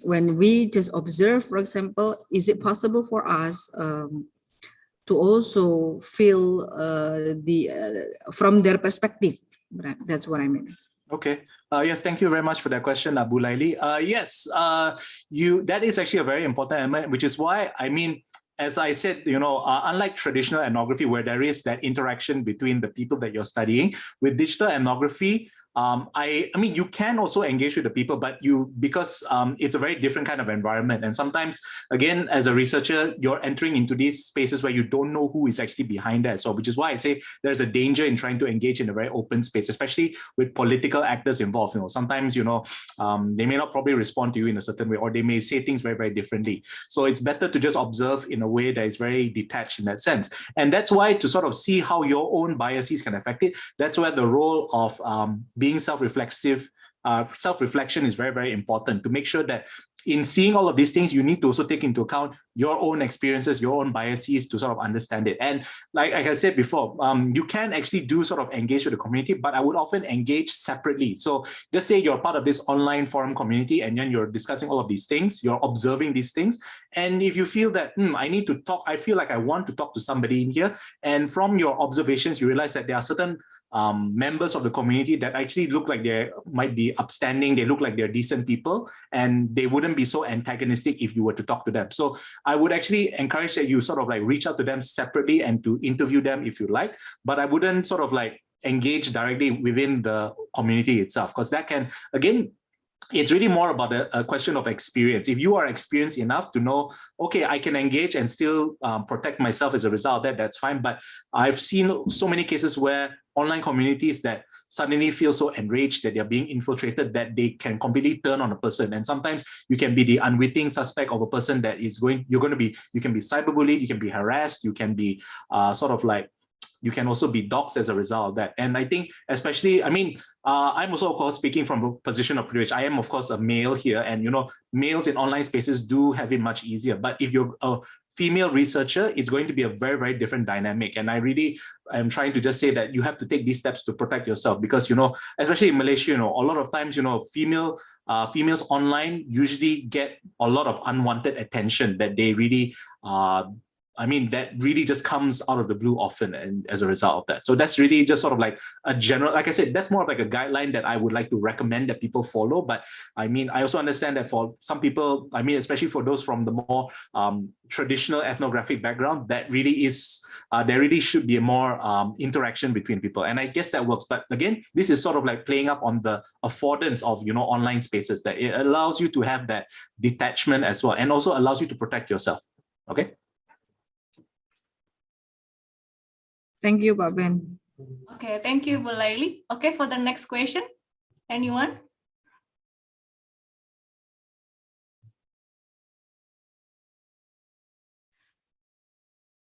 when we just observe, for example, is it possible for us to also feel from their perspective? That's what I mean. Okay. Yes, thank you very much for that question, Abu Laili. Yes, that is actually a very important element, which is why, I mean, as I said, unlike traditional ethnography, where there is that interaction between the people that you're studying, with digital ethnography, I mean, you can also engage with the people, but because it's a very different kind of environment. And sometimes, again, as a researcher, you're entering into these spaces where you don't know who is actually behind that. So, which is why I say there's a danger in trying to engage in a very open space, especially with political actors involved. Sometimes, they may not probably respond to you in a certain way, or they may say things very, very differently. So it's better to just observe in a way that is very detached in that sense. And that's why, to sort of see how your own biases can affect it, that's where the role of being self-reflexive, self-reflection is very, very important, to make sure that in seeing all of these things, you need to also take into account your own experiences, your own biases to sort of understand it. And like I said before, you can actually do sort of engage with the community, but I would often engage separately. So just say you're part of this online forum community and then you're discussing all of these things, you're observing these things. And if you feel that, I need to talk, I feel like I want to talk to somebody in here. And from your observations, you realize that there are certain members of the community that actually look like they might be upstanding, they look like they're decent people, and they wouldn't be so antagonistic if you were to talk to them. So I would actually encourage that you sort of like reach out to them separately and to interview them if you like, but I wouldn't sort of like engage directly within the community itself, because that can, again, it's really more about a question of experience. If you are experienced enough to know, okay, I can engage and still protect myself as a result of that, that's fine. But I've seen so many cases where online communities that suddenly feel so enraged that they're being infiltrated that they can completely turn on a person. And sometimes you can be the unwitting suspect of a person that is you can be cyberbullied, you can be harassed, you can be you can also be doxxed as a result of that. And I think especially, I mean, I'm also, of course, speaking from a position of privilege. I am, of course, a male here, and, males in online spaces do have it much easier. But if you're a female researcher, it's going to be a very, very different dynamic. And I really am trying to just say that you have to take these steps to protect yourself, because, especially in Malaysia, a lot of times, females online usually get a lot of unwanted attention that they really I mean, that really just comes out of the blue often, and as a result of that. So that's really just sort of like a general, like I said, that's more of like a guideline that I would like to recommend that people follow. But I mean, I also understand that for some people, I mean, especially for those from the more traditional ethnographic background, that really is, there really should be a more interaction between people. And I guess that works. But again, this is sort of like playing up on the affordance of, you know, online spaces, that it allows you to have that detachment as well, and also allows you to protect yourself. Okay. Thank you, Pak Ben. Okay, thank you, Bu Laili. Okay, for the next question, anyone?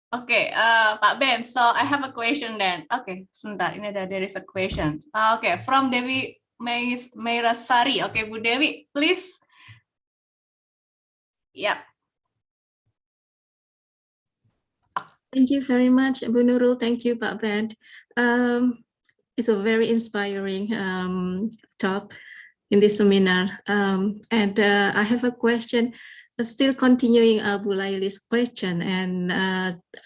Okay, Pak Ben, so I have a question then. Okay, sebentar, ini ada, there is a question. Okay, from Dewi Meirasari. Okay, Bu Dewi, please. Yeah. Thank you very much, Bu Nurul. Thank you, Pak Ben. It's a very inspiring talk in this seminar. And I have a question, still continuing Bu Laili's question. And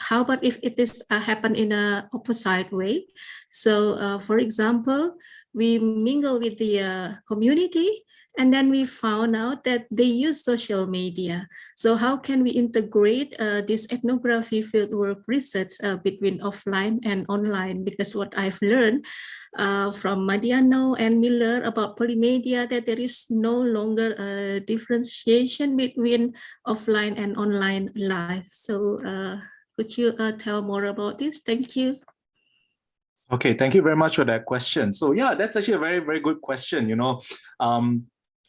how about if it is happen in a opposite way? So, for example, we mingle with the community, and then we found out that they use social media. So how can we integrate this ethnography fieldwork research between offline and online? Because what I've learned from Madiano and Miller about polymedia, that there is no longer a differentiation between offline and online life. So could you tell more about this? Thank you. Okay, thank you very much for that question. So yeah, that's actually a very, very good question. You know,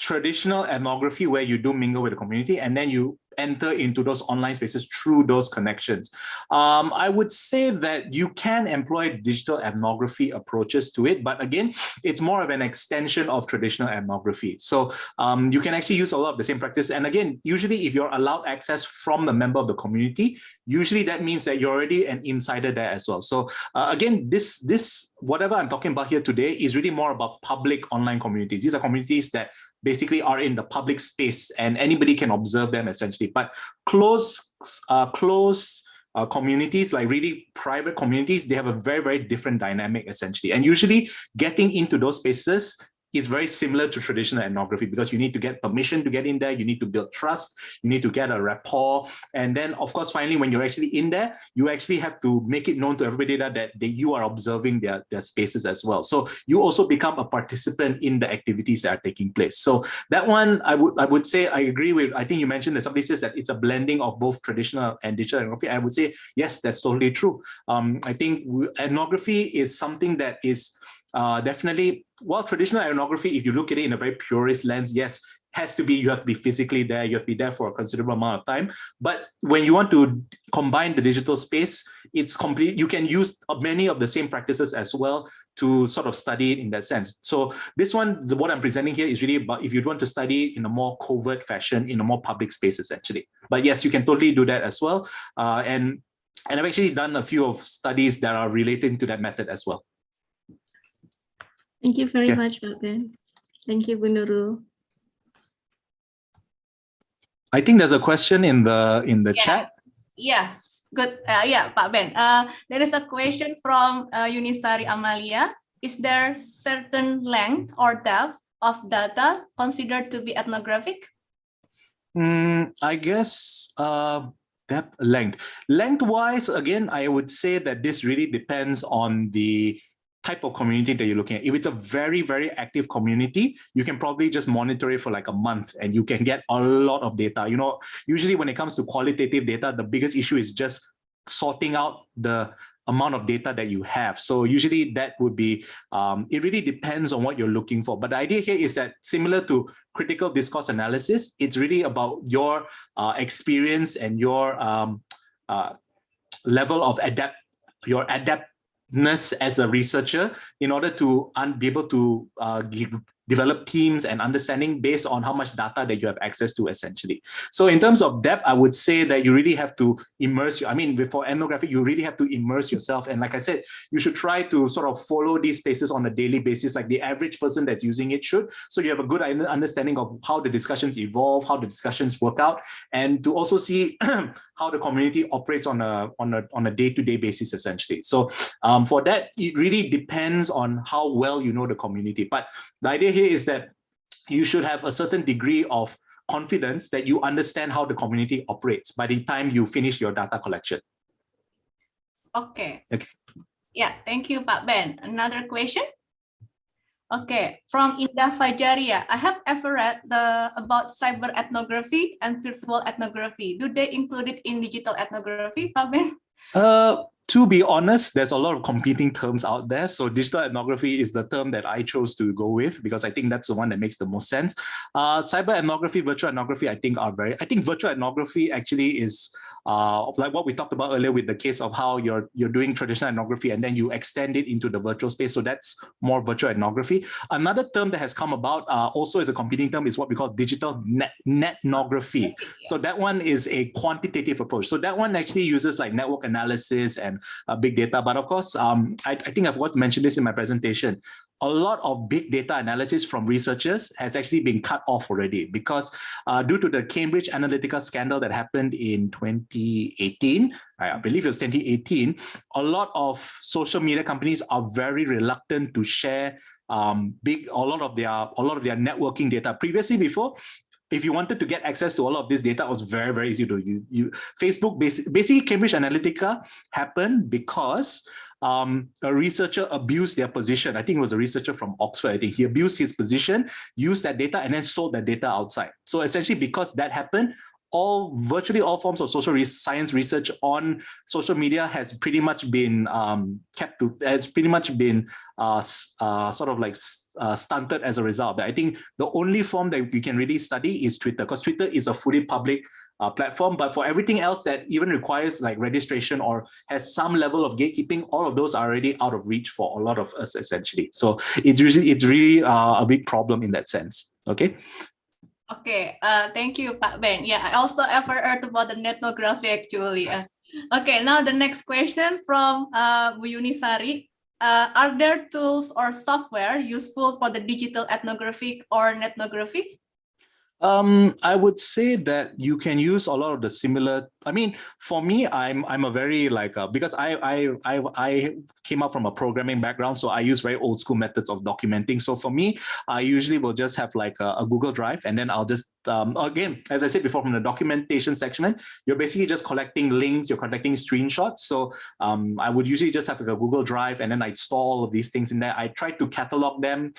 traditional ethnography, where you do mingle with the community and then you enter into those online spaces through those connections. I would say that you can employ digital ethnography approaches to it, but again, it's more of an extension of traditional ethnography. So you can actually use a lot of the same practice. And again, usually if you're allowed access from the member of the community, usually that means that you're already an insider there as well. So again, this whatever I'm talking about here today is really more about public online communities. These are communities that basically are in the public space and anybody can observe them essentially. But close communities, like really private communities, they have a very, very different dynamic essentially. And usually getting into those spaces is very similar to traditional ethnography, because you need to get permission to get in there, you need to build trust, you need to get a rapport, and then of course finally when you're actually in there, you actually have to make it known to everybody that you are observing their spaces as well. So you also become a participant in the activities that are taking place. So that one, I would say I agree with, I think you mentioned that somebody says that it's a blending of both traditional and digital ethnography. I would say yes, that's totally true. I think ethnography is something that is definitely, well, traditional ethnography, if you look at it in a very purist lens, yes, has to be, you have to be physically there, you have to be there for a considerable amount of time. But when you want to combine the digital space, it's complete, you can use many of the same practices as well to sort of study it in that sense. So this one, what I'm presenting here is really about if you want to study in a more covert fashion, in a more public spaces actually. But yes, you can totally do that as well. And I've actually done a few of studies that are related to that method as well. Thank you very much, Pak Ben. Thank you, Bu Nurul. I think there's a question in the chat. Yeah, good. Yeah, Pak Ben. There is a question from Yunisari Amalia. Is there certain length or depth of data considered to be ethnographic? I guess depth, length. Lengthwise, again, I would say that this really depends on the type of community that you're looking at. If it's a very, very active community, you can probably just monitor it for like a month and you can get a lot of data. You know, usually when it comes to qualitative data, the biggest issue is just sorting out the amount of data that you have. So usually that would be, it really depends on what you're looking for. But the idea here is that similar to critical discourse analysis, it's really about your experience and your level of adaptness as a researcher in order to be able to develop teams and understanding based on how much data that you have access to, essentially. So in terms of depth, I would say that you really have to immerse for ethnography, you really have to immerse yourself. And like I said, you should try to sort of follow these spaces on a daily basis, like the average person that's using it should. So you have a good understanding of how the discussions evolve, how the discussions work out, and to also see how the community operates on a day-to-day basis, essentially. So for that, it really depends on how well you know the community. But the idea here is that you should have a certain degree of confidence that you understand how the community operates by the time you finish your data collection. Okay. Yeah, thank you, Pak Ben. Another question? Okay, from Indah Fajaria. I have ever read about cyber ethnography and virtual ethnography. Do they include it in digital ethnography, Pak Ben? To be honest, there's a lot of competing terms out there. So digital ethnography is the term that I chose to go with because I think that's the one that makes the most sense. Cyber ethnography, virtual ethnography, I think virtual ethnography actually is like what we talked about earlier with the case of how you're doing traditional ethnography and then you extend it into the virtual space. So that's more virtual ethnography. Another term that has come about also as a competing term is what we call digital netnography. So that one is a quantitative approach. So that one actually uses like network analysis and big data. But of course, I think I forgot to mention this in my presentation. A lot of big data analysis from researchers has actually been cut off already because due to the Cambridge Analytica scandal that happened in 2018, I believe it was 2018, a lot of social media companies are very reluctant to share a lot of their networking data. Previously, before, if you wanted to get access to all of this data, it was very, very easy to Facebook, basically Cambridge Analytica happened because a researcher abused their position. I think it was a researcher from Oxford. I think he abused his position, used that data, and then sold that data outside. So essentially, because that happened, virtually all forms of social science research on social media has pretty much been stunted as a result. I think the only form that we can really study is Twitter, because Twitter is a fully public platform. But for everything else that even requires like registration or has some level of gatekeeping, all of those are already out of reach for a lot of us, essentially. So it's really a big problem in that sense. Okay. Okay, thank you, Pak Ben. Yeah, I also ever heard about the Netnography actually. Okay, now the next question from Bu Yunisari. Are there tools or software useful for the digital ethnographic or netnography? I would say that you can use a lot of the similar. I mean, for me, I'm a very because I came up from a programming background, so I use very old school methods of documenting. So for me, I usually will just have like a Google Drive, and then I'll just again, as I said before, from the documentation section, you're basically just collecting links, you're collecting screenshots. So I would usually just have like a Google Drive, and then I'd store all of these things in there. I try to catalog them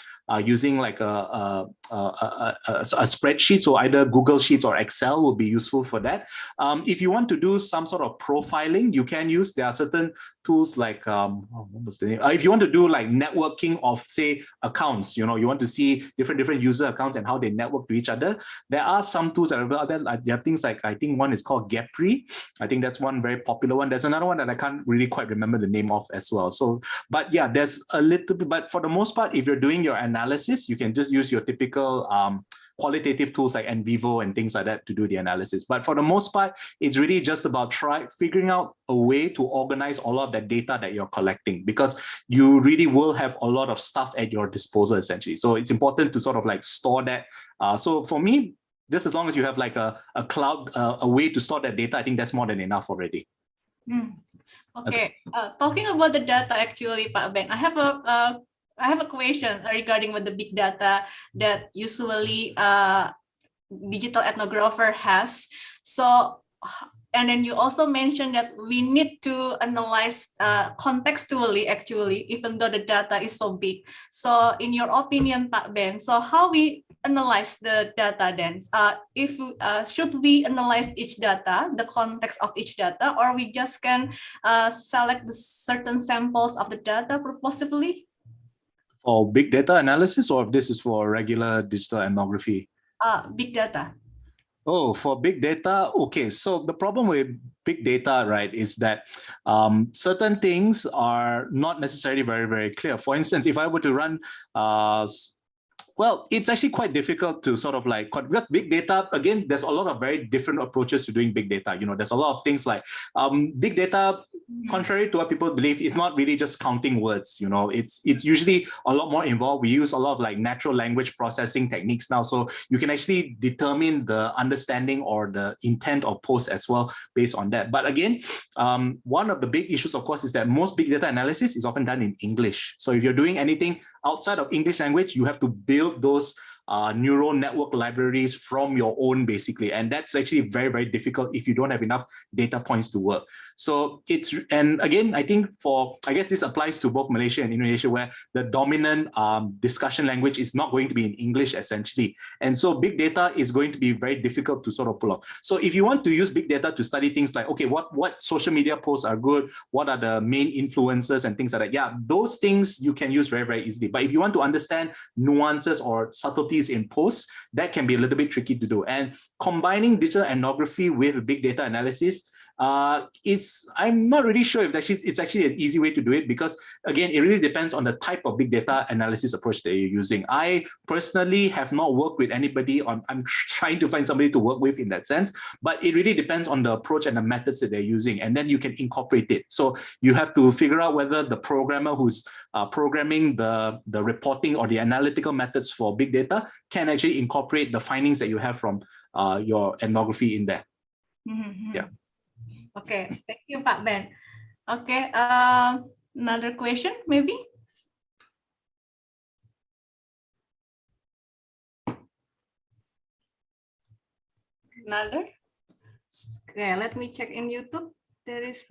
using like a spreadsheet. So either Google Sheets or Excel will be useful for that. If you want to do some sort of profiling, you can use, there are certain tools like, what was the name? If you want to do like networking of, say, accounts, you want to see different user accounts and how they network to each other, there are some tools that are out there. There are things like, I think one is called Gepri. I think that's one very popular one. There's another one that I can't really quite remember the name of as well. So, but yeah, there's a little bit, but for the most part, if you're doing your analysis, you can just use your typical qualitative tools like NVivo and things like that to do the analysis. But for the most part, it's really just about figuring out a way to organize all of that data that you're collecting, because you really will have a lot of stuff at your disposal, essentially. So it's important to sort of like store that. So for me, just as long as you have like a cloud, a way to store that data, I think that's more than enough already. Okay. Talking about the data, actually, Pak Ben, I have a question regarding with the big data that usually digital ethnographer has. So, and then you also mentioned that we need to analyze contextually, actually, even though the data is so big. So in your opinion, Pak Ben, so how we analyze the data then? Should we analyze each data, the context of each data, or we just can select the certain samples of the data possibly? For big data analysis, or if this is for regular digital ethnography? Big data. Oh, for big data, okay. So the problem with big data, right, is that certain things are not necessarily very, very clear. For instance, if I were to run, Well, it's actually quite difficult to sort of like, because big data, again, there's a lot of very different approaches to doing big data. You know, there's a lot of things like big data, contrary to what people believe, is not really just counting words. You know, it's usually a lot more involved. We use a lot of like natural language processing techniques now. So you can actually determine the understanding or the intent of posts as well based on that. But again, one of the big issues, of course, is that most big data analysis is often done in English. So if you're doing anything outside of English language, you have to build those neural network libraries from your own, basically. And that's actually very, very difficult if you don't have enough data points to work. So and again, I think I guess this applies to both Malaysia and Indonesia, where the dominant discussion language is not going to be in English, essentially. And so big data is going to be very difficult to sort of pull off. So if you want to use big data to study things like, okay, what social media posts are good, what are the main influencers and things like that, yeah, those things you can use very, very easily. But if you want to understand nuances or subtleties in posts, that can be a little bit tricky to do. And combining digital ethnography with big data analysis I'm not really sure if it's actually an easy way to do it, because again, it really depends on the type of big data analysis approach that you're using. I personally have not worked with anybody I'm trying to find somebody to work with in that sense, but it really depends on the approach and the methods that they're using, and then you can incorporate it. So you have to figure out whether the programmer who's programming the reporting or the analytical methods for big data can actually incorporate the findings that you have from your ethnography in there. Yeah. Okay, thank you, Pak Ben. Okay, another question, maybe? Another? Okay, let me check in YouTube. There is.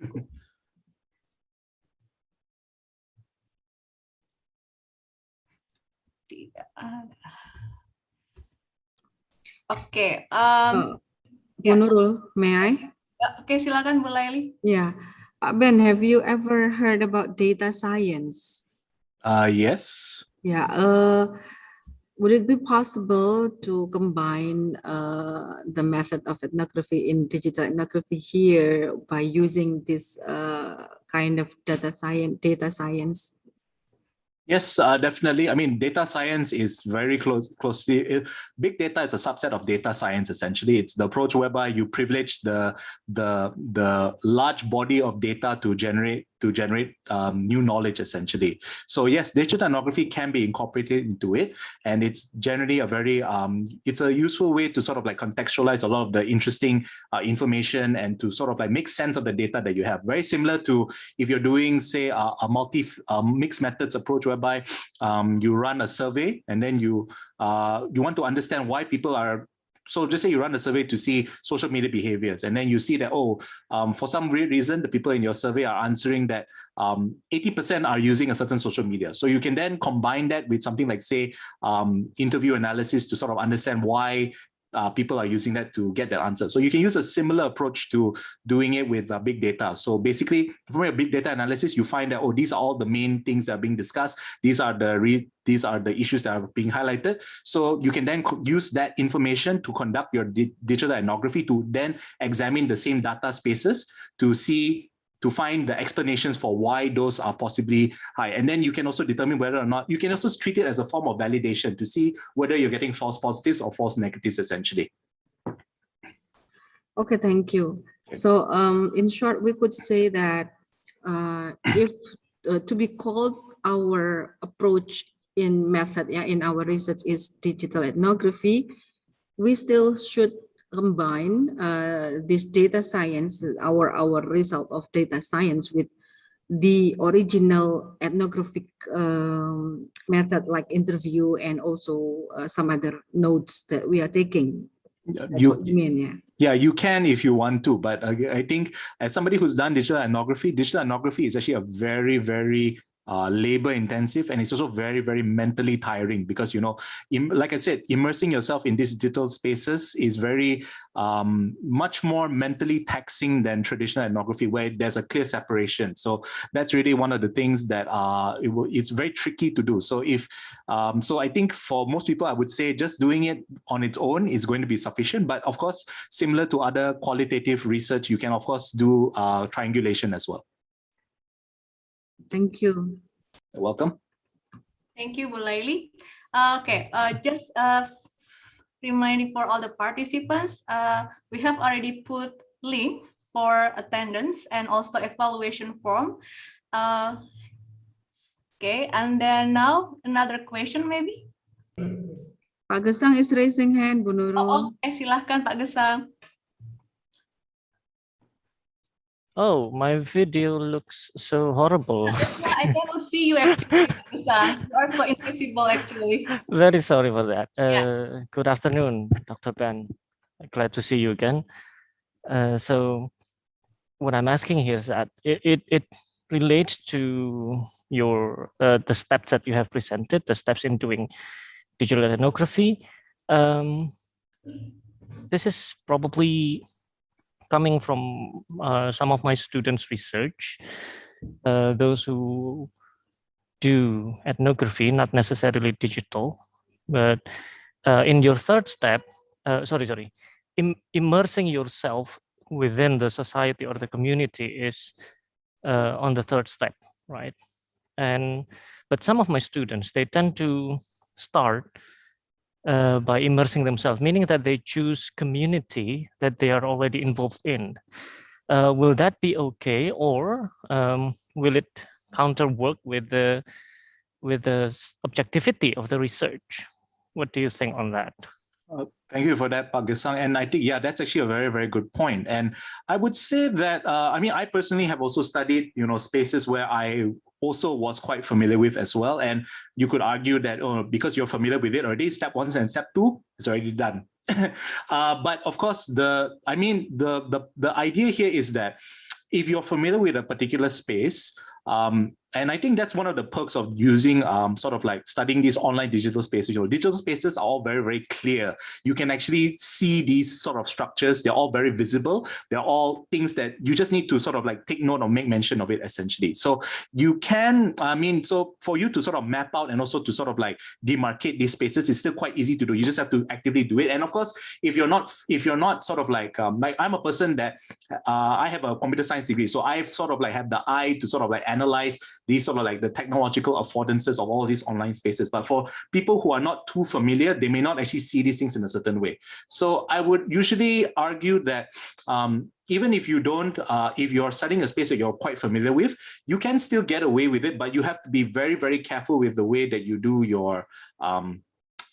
Okay. Bu Nurul, may I? Okay, silakan Bu Laili. Yeah. Pak Ben, have you ever heard about data science? Yes. Yeah. Would it be possible to combine the method of ethnography in digital ethnography here by using this kind of data science? Yes, definitely. I mean, data science is very closely. Big data is a subset of data science. Essentially, it's the approach whereby you privilege the large body of data to generate new knowledge, essentially. So yes, digital ethnography can be incorporated into it, and it's generally a very it's a useful way to sort of like contextualize a lot of the interesting information and to sort of like make sense of the data that you have. Very similar to if you're doing, say, a mixed methods approach whereby you run a survey and then you want to understand why people are. So just say you run a survey to see social media behaviors, and then you see that, for some reason, the people in your survey are answering that 80% are using a certain social media. So you can then combine that with something like, say, interview analysis to sort of understand why people are using that to get that answer. So you can use a similar approach to doing it with big data. So basically, from your big data analysis, you find that, these are all the main things that are being discussed. These are the issues that are being highlighted. So you can then use that information to conduct your digital ethnography, to then examine the same data spaces to find the explanations for why those are possibly high. And then you can also determine whether or not, you can also treat it as a form of validation to see whether you're getting false positives or false negatives, essentially. Okay, thank you. So in short, we could say that if to be called our approach in method, in our research is digital ethnography, we still should combine this data science, our result of data science, with the original ethnographic method like interview and also some other notes that we are taking. You mean, yeah, you can if you want to, but I think as somebody who's done digital ethnography is actually a very, very labor intensive, and it's also very, very mentally tiring, because, like I said, immersing yourself in these digital spaces is very much more mentally taxing than traditional ethnography, where there's a clear separation. So that's really one of the things that it's very tricky to do. So so I think for most people, I would say just doing it on its own is going to be sufficient. But of course, similar to other qualitative research, you can of course do triangulation as well. Thank you. You're welcome. Thank you, Bu Laili. Just reminding for all the participants, we have already put link for attendance and also evaluation form. And then now another question maybe. Pak Gesang is raising hand, Bu Nurul. Silahkan Pak Gesang. Oh, my video looks so horrible. I cannot see you actually, Pak Gesang. You are so invisible actually. Very sorry for that. Good afternoon, Dr. Ben. Glad to see you again. So what I'm asking here is that it relates to your the steps that you have presented, the steps in doing digital ethnography. This is probably coming from some of my students' research, those who do ethnography, not necessarily digital, but in your third step, immersing yourself within the society or the community is on the third step, right? But some of my students, they tend to start by immersing themselves, meaning that they choose community that they are already involved in. Will that be okay, or will it counter work with the objectivity of the research? What do you think on that? Thank you for that, Pak Gesang. And I think, yeah, that's actually a very, very good point. And I would say that, I personally have also studied, spaces where I also was quite familiar with as well. And you could argue that, because you're familiar with it already, step 1 and step 2 is already done. But of course, the idea here is that if you're familiar with a particular space, and I think that's one of the perks of using sort of like studying these online digital spaces. Digital spaces are all very, very clear. You can actually see these sort of structures. They're all very visible. They're all things that you just need to sort of like take note or make mention of it essentially. So you can, so for you to sort of map out and also to sort of like demarcate these spaces, it's still quite easy to do. You just have to actively do it. And of course, if you're not sort of like I'm a person that I have a computer science degree. So I've sort of like had the eye to sort of like analyze these sort of like the technological affordances of all of these online spaces. But for people who are not too familiar, they may not actually see these things in a certain way. So I would usually argue that even if you don't, if you're studying a space that you're quite familiar with, you can still get away with it, but you have to be very, very careful with the way that you do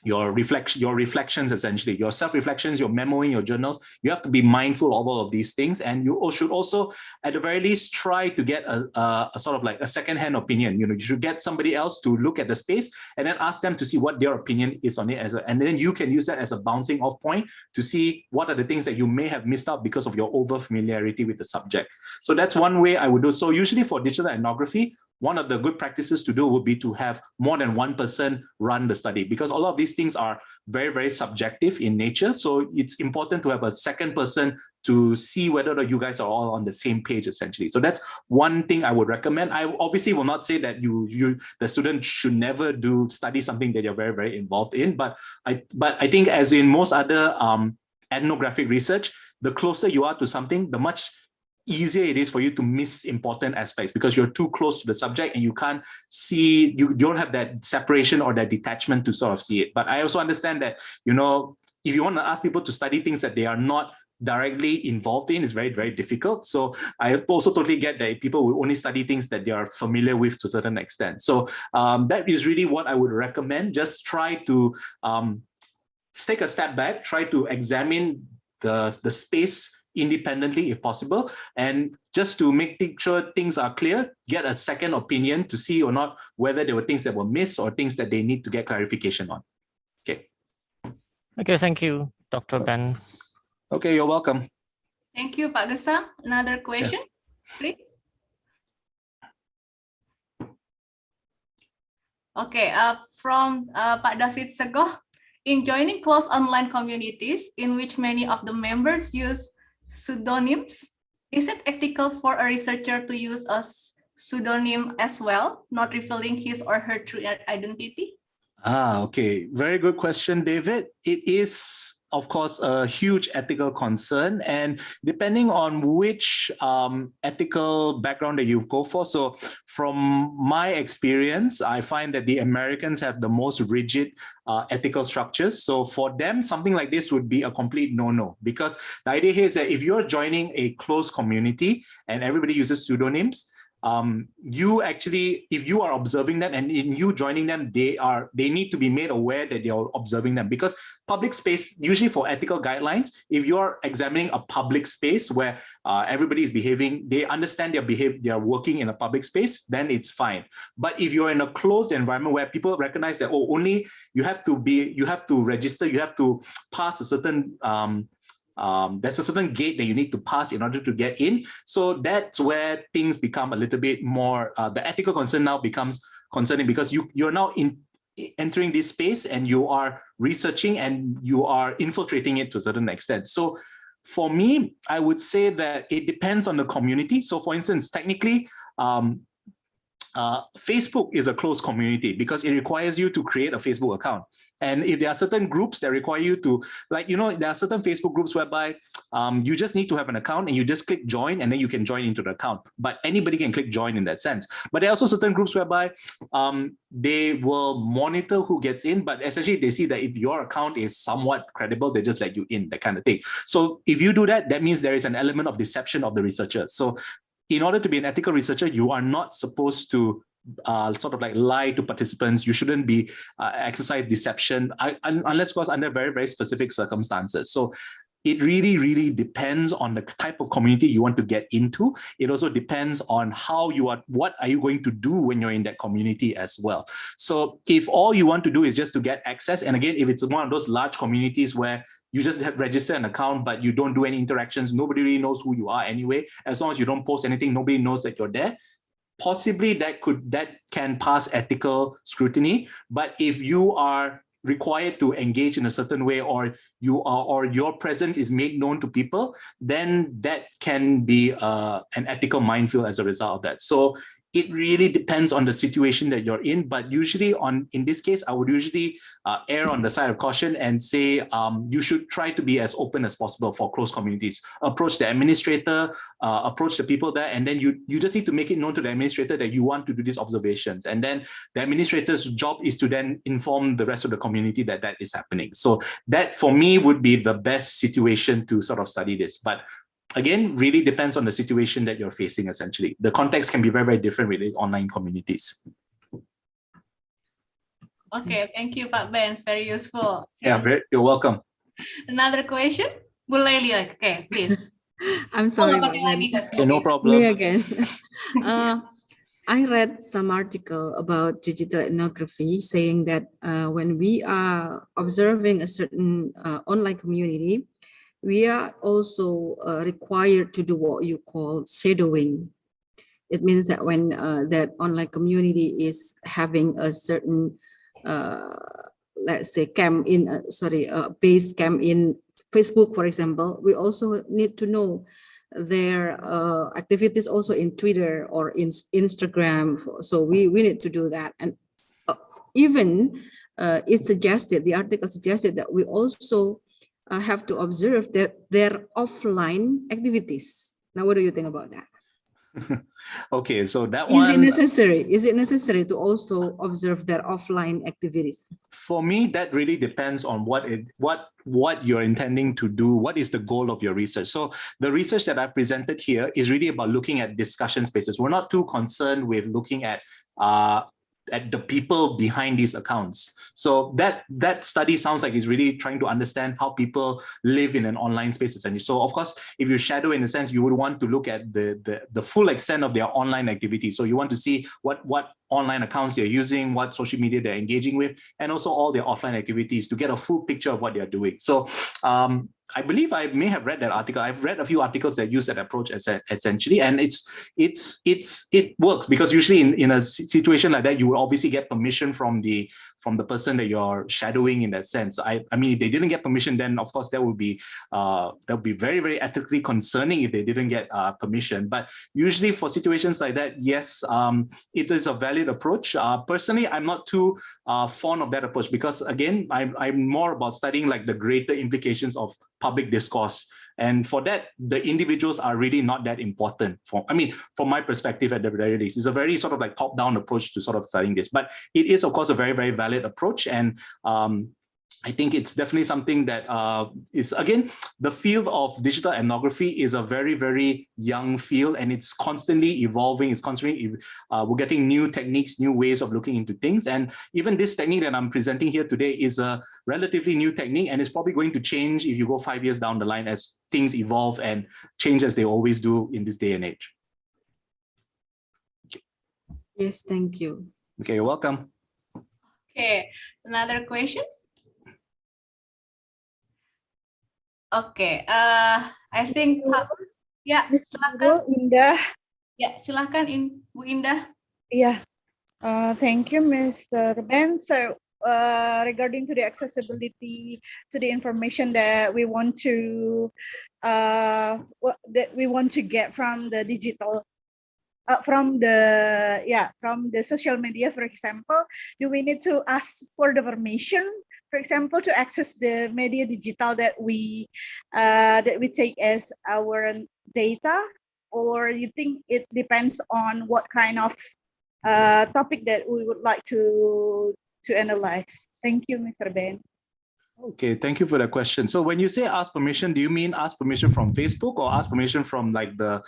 your reflections, essentially, your self-reflections, your memoing, your journals. You have to be mindful of all of these things. And you should also, at the very least, try to get a sort of like a second-hand opinion. You should get somebody else to look at the space and then ask them to see what their opinion is on it. And then you can use that as a bouncing off point to see what are the things that you may have missed out because of your over familiarity with the subject. So that's one way I would do. So usually for digital ethnography, one of the good practices to do would be to have more than one person run the study, because a lot of these things are very, very subjective in nature. So it's important to have a second person to see whether you guys are all on the same page, essentially. So that's one thing I would recommend. I obviously will not say that the student should never study something that you're very, very involved in. But I think, as in most other ethnographic research, the closer you are to something, the much easier it is for you to miss important aspects, because you're too close to the subject and you can't see, you don't have that separation or that detachment to sort of see it. But I also understand that, if you want to ask people to study things that they are not directly involved in, it's very, very difficult. So I also totally get that people will only study things that they are familiar with to a certain extent. So that is really what I would recommend. Just try to take a step back, try to examine the space independently if possible, and just to make sure things are clear, get a second opinion to see or not whether there were things that were missed or things that they need to get clarification on. Okay, thank you, Dr. Ben. Okay, you're welcome. Thank you, Pak Gesang. Another question, please. Okay, from Pak David Segoh. In joining close online communities in which many of the members use pseudonyms, is it ethical for a researcher to use a pseudonym as well, not revealing his or her true identity? Okay. Very good question, David. It is of course, a huge ethical concern, and depending on which ethical background that you go for. So from my experience, I find that the Americans have the most rigid ethical structures. So for them, something like this would be a complete no-no, because the idea here is that if you're joining a closed community and everybody uses pseudonyms, you actually, if you are observing them and in you joining them, they need to be made aware that you're observing them, because public space, usually for ethical guidelines, if you're examining a public space where everybody is behaving, they understand they're working in a public space, then it's fine. But if you're in a closed environment where people recognize that, only you have to register, you have to pass a certain there's a certain gate that you need to pass in order to get in. So that's where things become a little bit more, the ethical concern now becomes concerning, because you're now entering this space and you are researching and you are infiltrating it to a certain extent. So for me, I would say that it depends on the community. So for instance, technically, Facebook is a closed community because it requires you to create a Facebook account. And if there are certain groups that require you to, there are certain Facebook groups whereby you just need to have an account and you just click join and then you can join into the account. But anybody can click join in that sense. But there are also certain groups whereby they will monitor who gets in, but essentially they see that if your account is somewhat credible, they just let you in, that kind of thing. So if you do that, that means there is an element of deception of the researcher. So in order to be an ethical researcher, you are not supposed to sort of like lie to participants. You shouldn't be exercise deception, unless, of course, under very, very specific circumstances. So it really, really depends on the type of community you want to get into. It also depends on what are you going to do when you're in that community as well. So if all you want to do is just to get access, and again, if it's one of those large communities where you just register an account, but you don't do any interactions, nobody really knows who you are anyway, as long as you don't post anything, nobody knows that you're there, possibly that can pass ethical scrutiny. But if you are required to engage in a certain way, or your presence is made known to people, then that can be an ethical minefield as a result of that. So it really depends on the situation that you're in, but usually in this case, I would usually err on the side of caution and say you should try to be as open as possible for closed communities. Approach the administrator, approach the people there, and then you just need to make it known to the administrator that you want to do these observations. And then the administrator's job is to then inform the rest of the community that that is happening. So that, for me, would be the best situation to sort of study this. But again, really depends on the situation that you're facing, essentially. The context can be very, very different with online communities. Okay, thank you, Pak Ben. Very useful. Yeah, you're welcome. Another question? Bu Lely, okay, please. I'm sorry, Pak Ben. Okay, no problem. Me again. I read some article about digital ethnography saying that when we are observing a certain online community, we are also required to do what you call shadowing. It means that when that online community is having a certain, let's say, base camp in Facebook, for example, we also need to know their activities also in Twitter or in Instagram. So we need to do that. And even the article suggested that we also have to observe their offline activities. Now, what do you think about that? Okay, so that one... Is it necessary to also observe their offline activities? For me, that really depends on what you're intending to do. What is the goal of your research? So the research that I presented here is really about looking at discussion spaces. We're not too concerned with looking at the people behind these accounts. So that study sounds like it's really trying to understand how people live in an online space, essentially. So of course, if you shadow, in a sense, you would want to look at the full extent of their online activity. So you want to see what online accounts they're using, what social media they're engaging with, and also all their offline activities to get a full picture of what they're doing. So I believe I may have read that article. I've read a few articles that use that approach essentially, and it works, because usually in a situation like that, you will obviously get permission from the person that you're shadowing in that sense. I mean, if they didn't get permission, then of course that would be very, very ethically concerning if they didn't get permission. But usually for situations like that, yes, it is a valid valid approach. Personally, I'm not too fond of that approach because, again, I'm more about studying like the greater implications of public discourse. And for that, the individuals are really not that important. From my perspective at the very least, it's a very sort of like top-down approach to sort of studying this. But it is, of course, a very, very valid approach. And I think it's definitely something that is, again, the field of digital ethnography is a very, very young field, and it's constantly evolving. It's constantly, we're getting new techniques, new ways of looking into things. And even this technique that I'm presenting here today is a relatively new technique, and it's probably going to change if you go 5 years down the line as things evolve and change as they always do in this day and age. Okay. Yes, thank you. Okay, you're welcome. Okay, another question. Okay, I think, ya, silakan. Indah. Ya, silakan Bu Indah. Yeah, thank you, Mr. Ben. So, regarding to the accessibility to the information that we want to get from the digital, from the social media, for example, do we need to ask for the permission? For example, to access the media digital that we take as our data, or you think it depends on what kind of topic that we would like to analyze? Thank you, Mr. Ben. Okay, thank you for the question. So when you say ask permission, do you mean ask permission from Facebook or ask permission from like the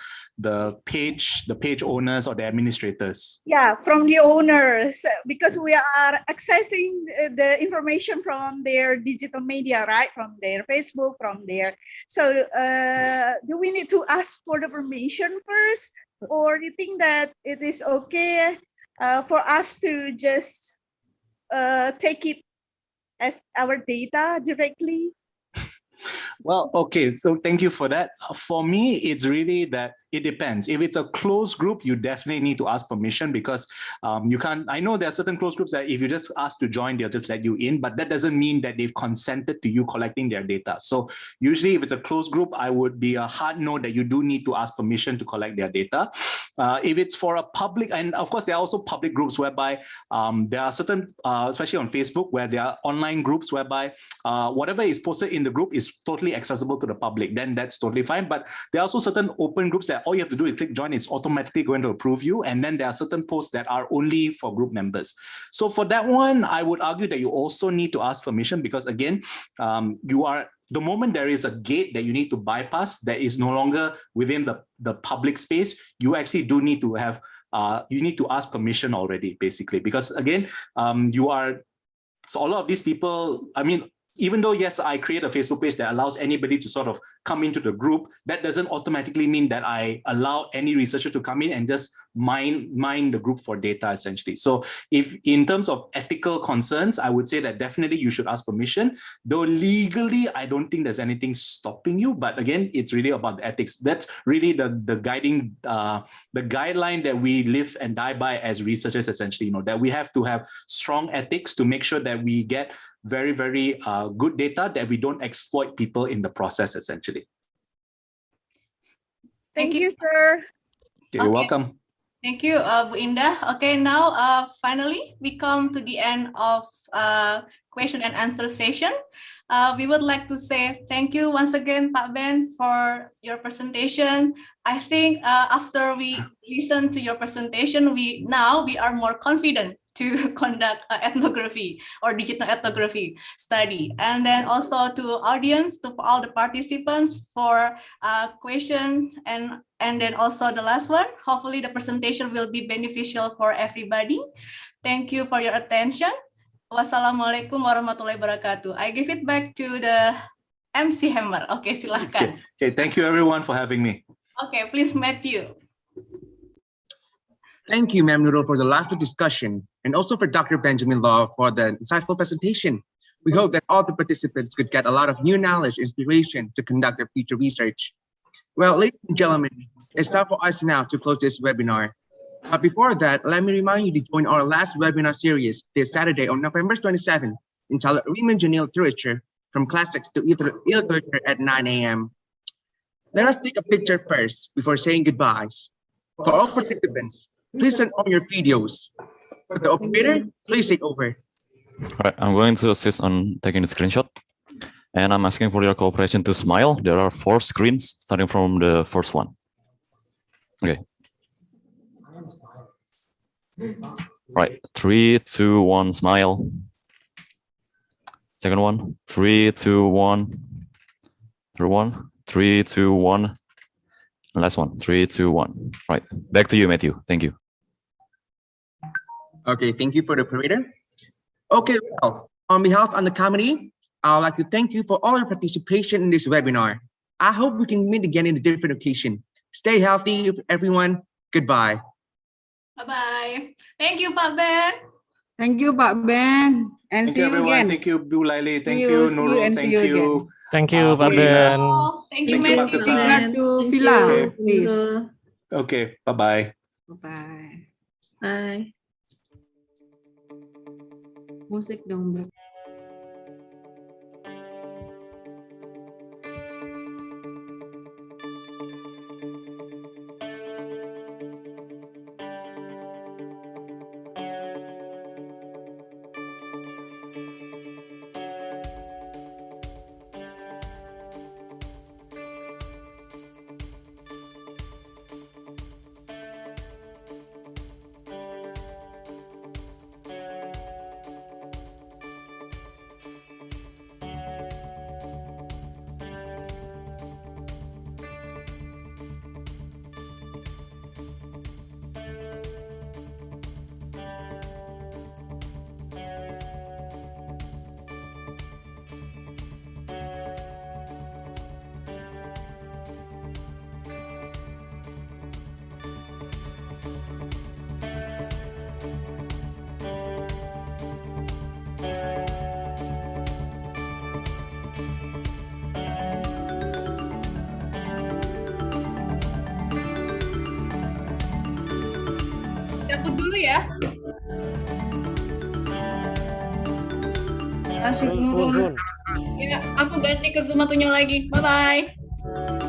page owners or the administrators? Yeah, from the owners, because we are accessing the information from their digital media, right? From their Facebook, from their. So do we need to ask for the permission first, or do you think that it is okay for us to just take it as our data directly? Well, okay, so thank you for that. For me, it's really that it depends. If it's a closed group, you definitely need to ask permission because you can't, I know there are certain closed groups that if you just ask to join, they'll just let you in, but that doesn't mean that they've consented to you collecting their data. So usually if it's a closed group, I would be a hard no that you do need to ask permission to collect their data. If it's for a public, and of course, there are also public groups whereby there are certain, especially on Facebook, where there are online groups whereby whatever is posted in the group is totally accessible to the public, then that's totally fine. But there are also certain open groups that all you have to do is click join, it's automatically going to approve you. And then there are certain posts that are only for group members. So for that one, I would argue that you also need to ask permission because again, the moment there is a gate that you need to bypass that is no longer within the public space, you actually do need to have, you need to ask permission already, basically, because again, so a lot of these people, I mean, even though, yes, I create a Facebook page that allows anybody to sort of come into the group, that doesn't automatically mean that I allow any researcher to come in and just mine the group for data, essentially. So if in terms of ethical concerns, I would say that definitely you should ask permission, though legally, I don't think there's anything stopping you. But again, it's really about the ethics. That's really the guiding, the guideline that we live and die by as researchers, essentially, you know, that we have to have strong ethics to make sure that we get very, very good data, that we don't exploit people in the process, essentially. Thank you, sir. Okay, you're welcome. Thank you, Bu Indah. Okay, now finally we come to the end of question and answer session. We would like to say thank you once again, Pak Ben, for your presentation. I think after we listen to your presentation, we are more confident to conduct ethnography or digital ethnography study. And then also to audience, to all the participants for questions, and then also the last one, hopefully the presentation will be beneficial for everybody. Thank you for your attention. Wassalamualaikum warahmatullahi wabarakatuh. I give it back to the MC Hammer. Okay, silahkan. Okay, thank you everyone for having me. Okay, please, Matthew. Thank you, Ma'am Nurul, for the lively discussion, and also for Dr. Benjamin Law for the insightful presentation. We hope that all the participants could get a lot of new knowledge, inspiration to conduct their future research. Well, ladies and gentlemen, it's time for us now to close this webinar. But before that, let me remind you to join our last webinar series this Saturday on November 27th, entitled Reimagining Literature from Classics to E-Literature at 9 a.m. Let us take a picture first before saying goodbyes. For all participants, please turn on your videos. The operator, please take over. All right, I'm going to assist on taking the screenshot. And I'm asking for your cooperation to smile. There are 4 screens starting from the first one. Okay. Right, 3, 2, 1, smile. Second one, 3, 2, 1. Third one, 3, 2, 1. And last one, 3, 2, 1. Right, back to you, Matthew. Thank you. Okay, thank you for the operator. Okay, well, on behalf of the committee, I would like to thank you for all your participation in this webinar. I hope we can meet again in a different occasion. Stay healthy, everyone. Goodbye. Bye-bye. Thank you, Pak Ben. Thank you, Pak Ben. And Thank see you, you everyone. again. Thank you, Bu Laili. Thank See you, you Nurul. and Thank see you you. again. Thank you, Pak Lina. Ben. Thank you, Thank you, Pak Matthew. Kesan. Signa to Villa, Okay. please. Okay, bye-bye. Bye-bye. Bye. Musik dong, Bu. Cabut dulu ya. Asik Sun, Nurul. Sun. Ya, aku ganti ke Zoom satunya lagi. Bye-bye.